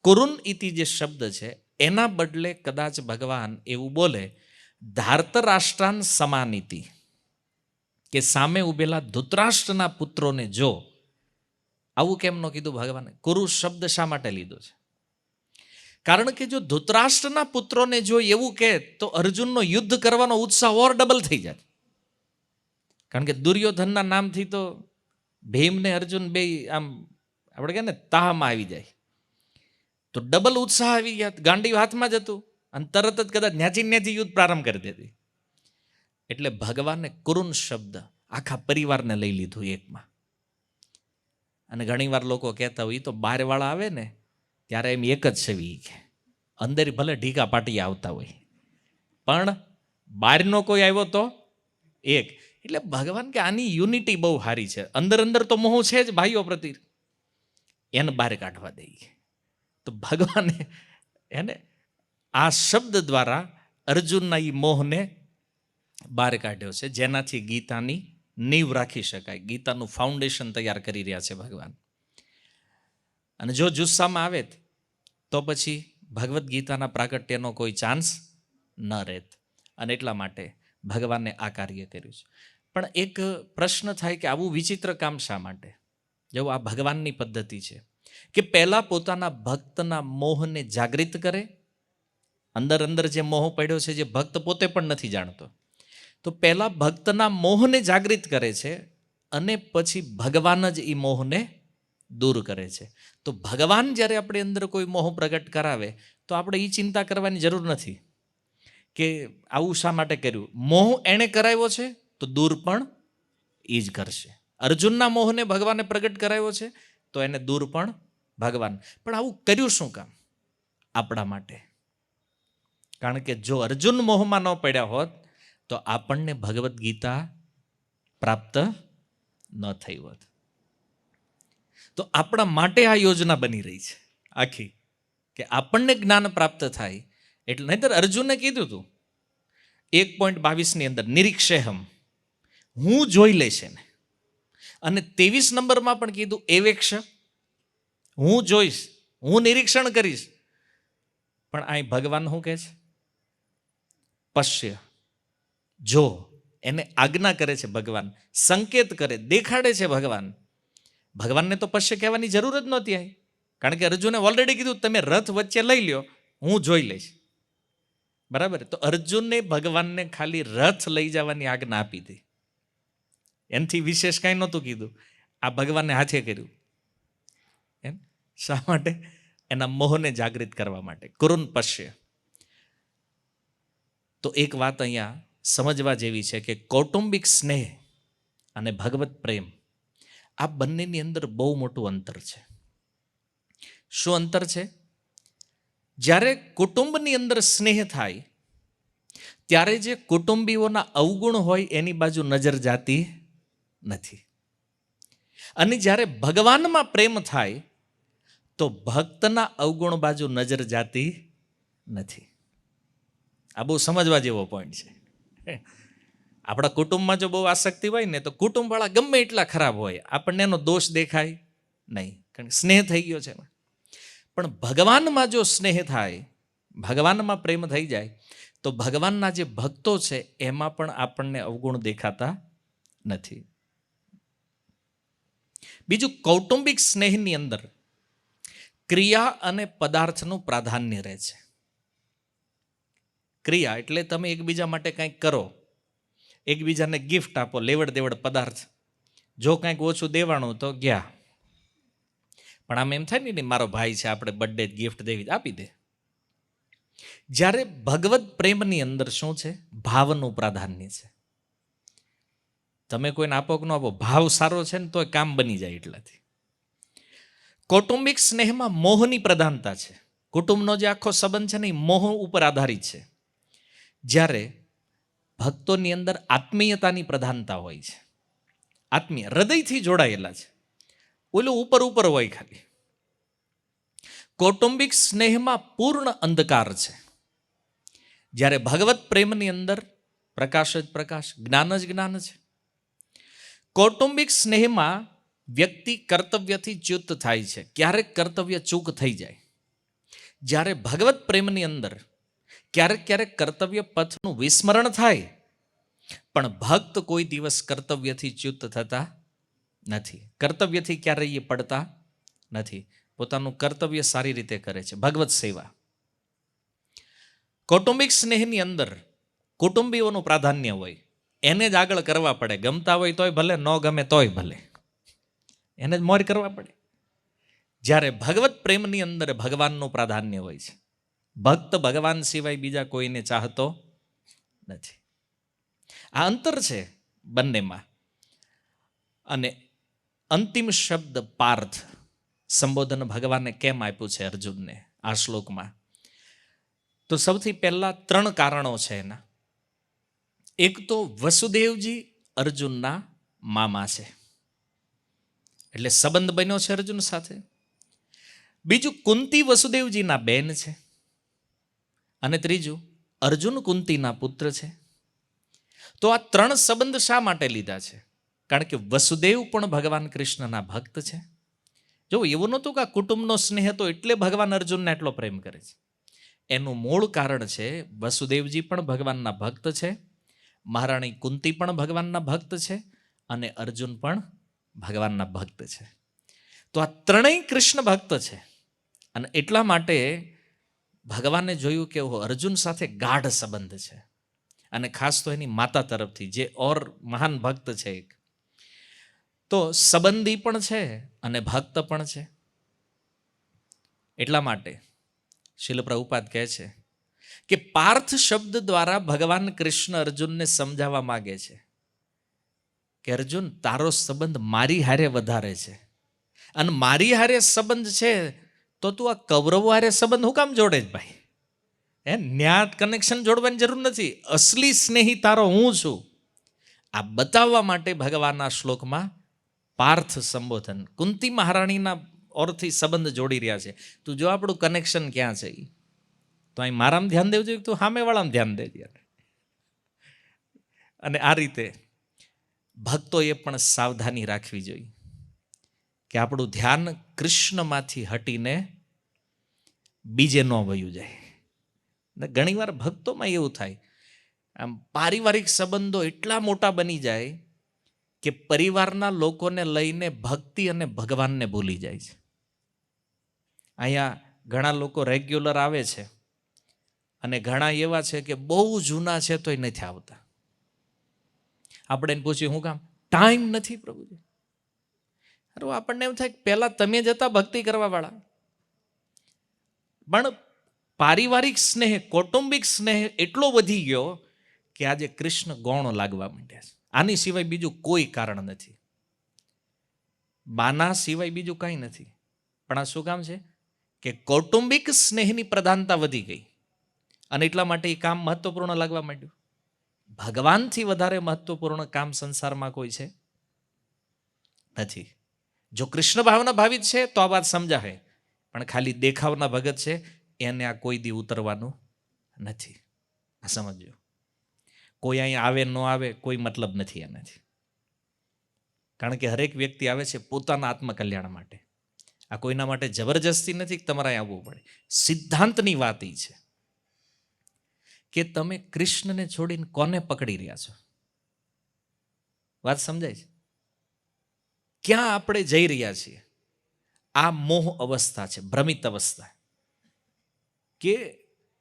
કુરુન ઇતિ જે શબ્દ છે એના બદલે કદાચ ભગવાન એવું બોલે ધાર્તરાષ્ટ્રાન સમાનિતિ, કે સામે ઉભેલા ધૃતરાષ્ટ્રના પુત્રોને જો. આવું કેમ ન કીધું ભગવાને? કુરુ શબ્દ શા માટે લીધો છે? કારણ કે જો ધૃતરાષ્ટ્રના પુત્રોને જો એવું કહે તો અર્જુનનો યુદ્ધ કરવાનો ઉત્સાહ ઓર ડબલ થઈ જાય. કારણ કે દુર્યોધનના નામથી તો ભીમ ને અર્જુન બે આમ આપણે કહે ને તાહમાં આવી જાય, તો ડબલ ઉત્સાહ આવી ગયા. ગાંડી હાથમાં જ હતું અને તરત જ કદાચ ન્યાચી યુદ્ધ પ્રારંભ કરી દેતી. એટલે ભગવાને કુરુન શબ્દ આખા પરિવારને લઈ લીધું એકમાં. અને ઘણીવાર લોકો કહેતા હોય તો બારવાળા આવે ને ત્યારે એમ એક જ છવી, કે અંદર ભલે ઢીકા પાટી આવતા હોય પણ બહારનો કોઈ આવ્યો તો એક. એટલે ભગવાન કે આની યુનિટી બહુ સારી છે. અંદર તો મોહ છે જ ભાઈઓ પ્રતિ, એને બહાર કાઢવા દઈએ. તો ભગવાને એને આ શબ્દ દ્વારા અર્જુનના એ મોહને બહાર કાઢ્યો છે, જેનાથી ગીતાની નીવ રાખી શકાય. ગીતાનું ફાઉન્ડેશન તૈયાર કરી રહ્યા છે ભગવાન. અને જો જુસ્સામાં આવે તો પછી ભગવદ્ ગીતાના પ્રાગટ્યનો કોઈ ચાન્સ ન રહેત. અને એટલા માટે ભગવાને આ કાર્ય કર્યું છે. પણ એક પ્રશ્ન થાય કે આવું વિચિત્ર કામ શા માટે? જેવું આ ભગવાનની પદ્ધતિ છે કે પહેલાં પોતાના ભક્તના મોહને જાગૃત કરે. અંદર જે મોહ પડ્યો છે જે ભક્ત પોતે પણ નથી જાણતો, તો પહેલાં ભક્તના મોહને જાગૃત કરે છે અને પછી ભગવાન જ એ મોહને દૂર કરે છે. તો ભગવાન જ્યારે આપણે અંદર કોઈ મોહ પ્રગટ કરાવે તો આપણે એ ચિંતા કરવાની જરૂર નથી કે આવું શા માટે કર્યું. મોહ એણે કરાવ્યો છે તો દૂર પણ એ જ કરશે. અર્જુનના મોહને ભગવાને પ્રગટ કરાવ્યો છે તો એને દૂર પણ ભગવાન. પણ આવું કર્યું શું કામ? આપણા માટે. કારણ કે જો અર્જુન મોહમાં ન પડ્યા હોત તો આપણને ભગવદ્ ગીતા પ્રાપ્ત ન થઈ હોત. તો આપણા માટે આ યોજના બની રહી છે આખી, કે આપણને જ્ઞાન પ્રાપ્ત થાય. એટલે નહીતર અર્જુને કીધું હતું 1.22 અંદર નિરીક્ષેહમ, હું જોઈ લઈશ એને. અને 23 નંબરમાં પણ કીધું એવેક્ષ, હું જોઈશ, હું નિરીક્ષણ કરીશ. પણ અહીં ભગવાન શું કહે છે? પશ્ય, જો. એને આજ્ઞા કરે છે ભગવાન, સંકેત કરે, દેખાડે છે ભગવાન. ભગવાનને તો પશ્ય કહેવાની જરૂર જ નહોતી અહીં, કારણ કે અર્જુને ઓલરેડી કીધું તમે રથ વચ્ચે લઈ લ્યો, હું જોઈ લઈશ. બરાબર? તો અર્જુનને ભગવાનને ખાલી રથ લઈ જવાની આજ્ઞા આપી હતી, એનાથી વિશેષ કાંઈ નહોતું કીધું. આ ભગવાનને હાથે કર્યું. એમ શા માટે? એના મોહને જાગૃત કરવા માટે. કુરુન પશ્ય. તો એક વાત અહીંયા સમજવા જેવી છે કે કૌટુંબિક સ્નેહ અને ભગવત પ્રેમ, આ બંનેની અંદર બહુ મોટું અંતર છે. શું અંતર છે? જ્યારે કુટુંબની અંદર સ્નેહ થાય ત્યારે જે કુટુંબીઓના અવગુણ હોય એની બાજુ નજર જાતી નથી. અને જ્યારે ભગવાનમાં પ્રેમ થાય તો ભક્તના અવગુણ બાજુ નજર જાતી નથી. આ બહુ સમજવા જેવો પોઈન્ટ છે. આપણા કુટુંબમાં જો બહુ આસક્તિ હોય ને તો કુટુંબવાળા ગમે એટલા ખરાબ હોય આપણને એનો દોષ દેખાય નહીં, કારણ કે સ્નેહ થઈ ગયો છે. પણ ભગવાનમાં જો સ્નેહ થાય, ભગવાનમાં પ્રેમ થઈ જાય તો ભગવાનના જે ભક્તો છે એમાં પણ આપણને અવગુણ દેખાતા નથી. બીજું, કૌટુંબિક સ્નેહની અંદર ક્રિયા અને પદાર્થનું પ્રાધાન્ય રહે છે. ક્રિયા એટલે તમે એકબીજા માટે કંઈક કરો, એકબીજાને ગિફ્ટ આપો, લેવડ દેવડ પદાર્થ. જો કંઈક ઓછું દેવાનું તો ગયા. પણ આમ એમ થાય ને મારો ભાઈ છે, આપણે બર્થડે ગિફ્ટ દેવી આપી દે. જ્યારે ભગવત પ્રેમની અંદર શું છે? ભાવનું પ્રાધાન્ય છે. તમે કોઈને આપો કે ન આપો, ભાવ સારો છે ને તોય કામ બની જાય એટલાથી. કૌટુંબિક સ્નેહમાં મોહની પ્રધાનતા છે. કુટુંબનો જે આખો સંબંધ છે ને એ મોહ ઉપર આધારિત છે. જ્યારે ભક્તોની અંદર આત્મીયતાની પ્રધાનતા હોય છે. આત્મીય, હૃદયથી જોડાયેલા છે. ઓલું ઉપર ઉપર હોય ખાલી. કૌટુંબિક સ્નેહમાં પૂર્ણ અંધકાર છે. જ્યારે ભગવત પ્રેમની અંદર પ્રકાશ જ પ્રકાશ, જ્ઞાન જ જ્ઞાન છે. કૌટુંબિક સ્નેહમાં વ્યક્તિ કર્તવ્યથી ચ્યુત થાય છે, ક્યારેક કર્તવ્ય ચૂક થઈ જાય. જ્યારે ભગવત પ્રેમની અંદર ક્યારેક ક્યારેક કર્તવ્ય પથનું વિસ્મરણ થાય, પણ ભક્ત કોઈ દિવસ કર્તવ્યથી ચ્યુત થતા નથી. કર્તવ્યથી ક્યારેય એ પડતા નથી. પોતાનું કર્તવ્ય સારી રીતે કરે છે. ભગવત સેવા. કૌટુંબિક સ્નેહની અંદર કુટુંબીઓનું પ્રાધાન્ય હોય. એને જ આગળ કરવા પડે. ગમતા હોય તોય ભલે, ન ગમે તોય ભલે, એને જ મોર કરવા પડે. જ્યારે ભગવત પ્રેમની અંદર ભગવાનનું પ્રાધાન્ય હોય છે. ભક્ત ભગવાન સિવાય બીજા કોઈને ચાહતો નથી. આ અંતર છે બંનેમાં. અને અંતિમ શબ્દ પાર્થ સંબોધન ભગવાને કેમ આપ્યું છે અર્જુનને આ શ્લોકમાં? તો સૌથી પહેલા 3 કારણો છે એના. એક તો વસુદેવજી અર્જુનના મામા છે, એટલે સંબંધ બન્યો છે અર્જુન સાથે. બીજું, કુંતી વસુદેવજીના બેન છે. અને ત્રીજું, અર્જુન કુંતીના પુત્ર છે. તો આ 3 સંબંધ શા માટે લીધા છે? કારણ કે વસુદેવ પણ ભગવાન કૃષ્ણના ભક્ત છે. જો એવું નહોતું કે આ કુટુંબનો સ્નેહ હતો એટલે ભગવાન અર્જુનને એટલો પ્રેમ કરે છે. એનું મૂળ કારણ છે વસુદેવજી પણ ભગવાનના ભક્ત છે, મહારાણી કુંતી પણ ભગવાનના ભક્ત છે, અને અર્જુન પણ ભગવાનના ભક્ત છે. તો આ 3 કૃષ્ણ ભક્ત છે. અને એટલા માટે ભગવાને જોયું કે અર્જુન સાથે ગાઢ સંબંધ છે. અને ખાસ તો એની માતા તરફથી, જે ઓર મહાન ભક્ત છે એક. તો સંબંધી પણ છે અને ભક્ત પણ છે. એટલા માટે શીલ પ્રભુપાદ કહે છે કે પાર્થ શબ્દ દ્વારા ભગવાન કૃષ્ણ અર્જુનને સમજાવવા માંગે છે કે અર્જુન, તારો સંબંધ મારી હારે વધારે છે. અને મારી હારે સંબંધ છે તો તું આ કૌરવો હારે સંબંધ હું કામ જોડે જ ભાઈ? ન્યા કનેક્શન જોડવાની જરૂર નથી. અસલી સ્નેહી તારો હું છું. આ બતાવવા માટે ભગવાન આ શ્લોકમાં પાર્થ સંબોધન કુંતી મહારાણીના ઓરથી સંબંધ જોડી રહ્યા છે. તું જો આપણું કનેક્શન ક્યાં છે, તો અહીં મારામાં ધ્યાન દેવું જોઈએ, તું સામેવાળામાં ધ્યાન દેજે. અને આ રીતે ભક્તોએ પણ સાવધાની રાખવી જોઈએ કે આપણું ધ્યાન કૃષ્ણમાંથી હટીને બીજે ન વયું જાય. ને ઘણીવાર ભક્તોમાં એવું થાય, આમ પારિવારિક સંબંધો એટલા મોટા બની જાય કે પરિવારના લોકોને લઈને ભક્તિ અને ભગવાનને ભૂલી જાય છે. અહીંયા ઘણા લોકો રેગ્યુલર આવે છે અને ઘણા એવા છે કે બહુ જૂના છે તોય નથી આવતા. આપણે એને પૂછ્યું, હું કામ? ટાઈમ નથી પ્રભુજી. અરે આપણને એમ થાય કે પહેલા તમે જ હતા ભક્તિ કરવા વાળા. પણ પારિવારિક સ્નેહ, કૌટુંબિક સ્નેહ એટલો વધી ગયો કે આજે કૃષ્ણ ગૌણ લાગવા માંડ્યા છે. આની સિવાય બીજું કોઈ કારણ નથી. બાના સિવાય બીજું કંઈ નથી. પણ આ શું કામ છે કે કૌટુંબિક સ્નેહની પ્રધાનતા વધી ગઈ અને એટલા માટે એ કામ મહત્વપૂર્ણ લાગવા માંડ્યું. ભગવાનથી વધારે મહત્વપૂર્ણ કામ સંસારમાં કોઈ છે નથી. જો કૃષ્ણ ભાવના ભાવિત છે તો આ વાત સમજાય, પણ ખાલી દેખાવના ભગત છે એને આ કોઈ દી ઉતરવાનું નથી. આ સમજો. કોઈ અહીંયા આવે ન આવે કોઈ મતલબ નથી એનાથી. કારણ કે હરેક વ્યક્તિ આવે છે પોતાના આત્મકલ્યાણ માટે. આ કોઈના માટે જબરજસ્તી નથી કે તમારે આવવું પડે. સિદ્ધાંતની વાત એ છે કે તમે કૃષ્ણને છોડીને કોને પકડી રહ્યા છો? વાત સમજાય છે? ક્યાં આપણે જઈ રહ્યા છીએ? આ મોહ અવસ્થા છે, ભ્રમિત અવસ્થા. કે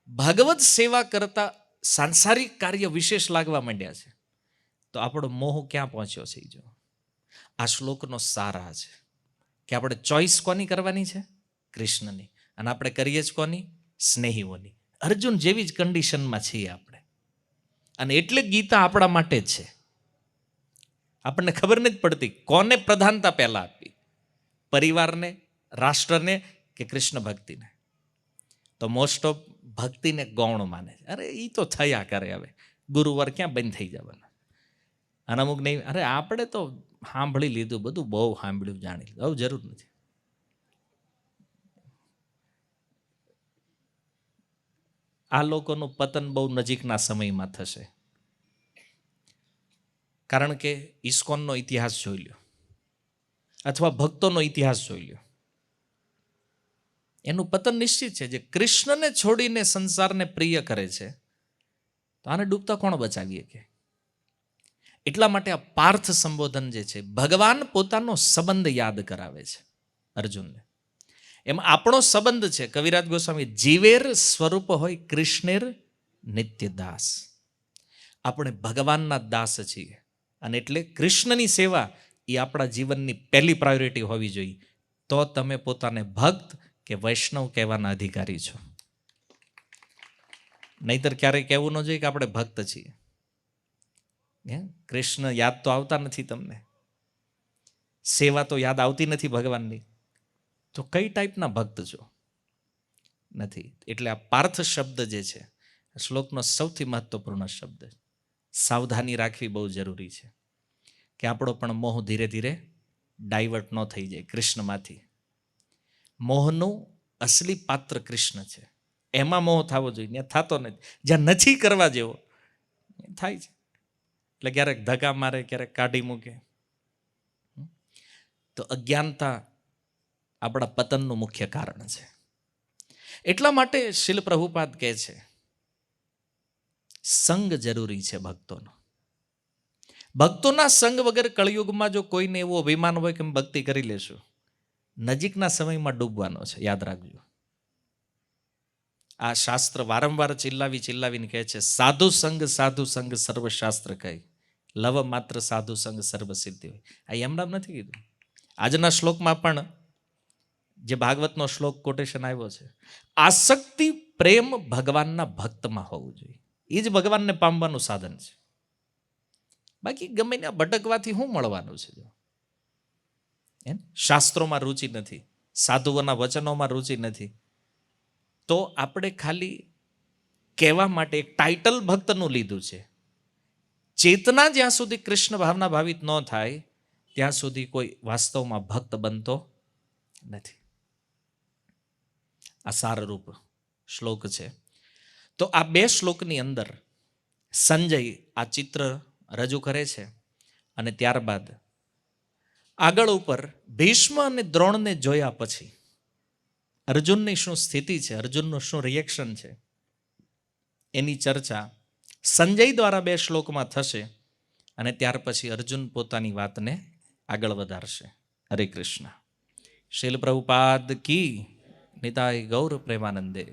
ભગવત સેવા કરતા સાંસારિક કાર્ય વિશેષ લાગવા માંડ્યા છે. તો આપણો મોહ ક્યાં પહોંચ્યો છે? જો આ શ્લોકનો સાર આ છે કે આપણે ચોઈસ કોની કરવાની છે? કૃષ્ણની. અને આપણે કરીએ જ કોની? સ્નેહીઓની. અર્જુન જેવી જ કન્ડિશનમાં છીએ આપણે. અને એટલે ગીતા આપણા માટે જ છે. આપણને ખબર નથી પડતી કોને પ્રધાનતા પહેલા આપવી, પરિવારને, રાષ્ટ્રને કે કૃષ્ણ ભક્તિને. તો મોસ્ટ ઓફ ભક્તિને ગૌણ માને છે. અરે એ તો થયા કરે, હવે ગુરુવાર ક્યાં બંધ થઈ જવાના. અને અમુક નહીં, અરે આપણે તો સાંભળી લીધું, બધું બહુ સાંભળ્યું, જાણી લીધું, હવે જરૂર નથી. આ લોકોનું પતન બહુ નજીકના સમયમાં થશે. કારણ કે ઇસ્કોનનો ઇતિહાસ જોઈ લ્યો અથવા ભક્તોનો ઇતિહાસ જોઈ લ્યો, એનું પતન નિશ્ચિત છે. જે કૃષ્ણને છોડીને સંસારને પ્રિય કરે છે, તો આને ડૂબતા કોણ બચાવીએ કે? એટલા માટે આ પાર્થ સંબોધન જે છે, ભગવાન પોતાનો સંબંધ યાદ કરાવે છે અર્જુનને. એમાં આપણો સંબંધ છે, કવિરાજ ગોસ્વામી, જીવેર સ્વરૂપ હોય કૃષ્ણેર નિત્ય દાસ. આપણે ભગવાનના દાસ છીએ અને એટલે કૃષ્ણની સેવા એ આપણા જીવનની પહેલી પ્રાયોરિટી હોવી જોઈએ. તો તમે પોતાને ભક્ત કે વૈષ્ણવ કહેવાના અધિકારી છો. નહીતર ક્યારેય કહેવું ન જોઈએ કે આપણે ભક્ત છીએ. કૃષ્ણ યાદ તો આવતા નથી તમને, સેવા તો યાદ આવતી નથી ભગવાનની, તો કઈ ટાઈપના ભક્ત છો? નથી. એટલે આ પાર્થ શબ્દ જે છે, શ્લોકનો સૌથી મહત્વપૂર્ણ શબ્દ. સાવધાની રાખવી બહુ જરૂરી છે કે આપણો પણ મોહ ધીરે ધીરે ડાયવર્ટ ન થઈ જાય કૃષ્ણમાંથી. મોહનું અસલી પાત્ર કૃષ્ણ છે, એમાં મોહ થવો જોઈએ, ત્યાં થતો નથી. જ્યાં નથી કરવા જેવો થાય છે, એટલે ક્યારેક ધક્કા મારે, ક્યારેક કાઢી મૂકે. તો અજ્ઞાનતા આપણા પતનનું મુખ્ય કારણ છે. એટલા માટે શીલ પ્રભુપાદ કહે છે, સંગ જરૂરી છે ભક્તોનો. ભક્તોના સંગ વગર કળિયુગમાં જો કોઈને એવું અભિમાન હોય કે ભક્તિ કરી લેશું, નજીકના સમયમાં ડૂબવાનો છે, યાદ રાખજો. આ શાસ્ત્ર વારંવાર ચિલ્લાવીને કહે છે, સાધુ સંગ સર્વશાસ્ત્ર કહે, લવ માત્ર સાધુ સંગ સર્વ સિદ્ધિ હોય. આ એમનામ નથી કીધું. આજના શ્લોકમાં પણ જે ભાગવતનો શ્લોક કોટેશન આવ્યો છે, આસક્તિ પ્રેમ ભગવાનના ભક્તમાં હોવું જોઈએ. એ જ ભગવાનને પામવાનું સાધન છે. બાકી ગમે ત્યાં ભટકવાથી શું મળવાનું છે? શાસ્ત્રોમાં રુચિ નથી, સાધુઓના વચનોમાં રુચિ નથી, તો આપણે ખાલી કહેવા માટે એક ટાઇટલ ભક્તનું લીધું છે. ચેતના જ્યાં સુધી કૃષ્ણ ભાવના ભાવિત ન થાય ત્યાં સુધી કોઈ વાસ્તવમાં ભક્ત બનતો નથી. આ સારરૂપ શ્લોક છે. તો આ બે શ્લોકની અંદર સંજય આ ચિત્ર રજૂ કરે છે અને ત્યારબાદ આગળ ઉપર ભીષ્મ અને દ્રોણને જોયા પછી અર્જુનની શું સ્થિતિ છે, અર્જુનનું શું રિએક્શન છે, એની ચર્ચા સંજય દ્વારા બે શ્લોકમાં થશે અને ત્યાર પછી અર્જુન પોતાની વાતને આગળ વધારશે. હરે કૃષ્ણ. શીલ પ્રભુપાદ કી નિતાય ગૌર પ્રેમાનંદે.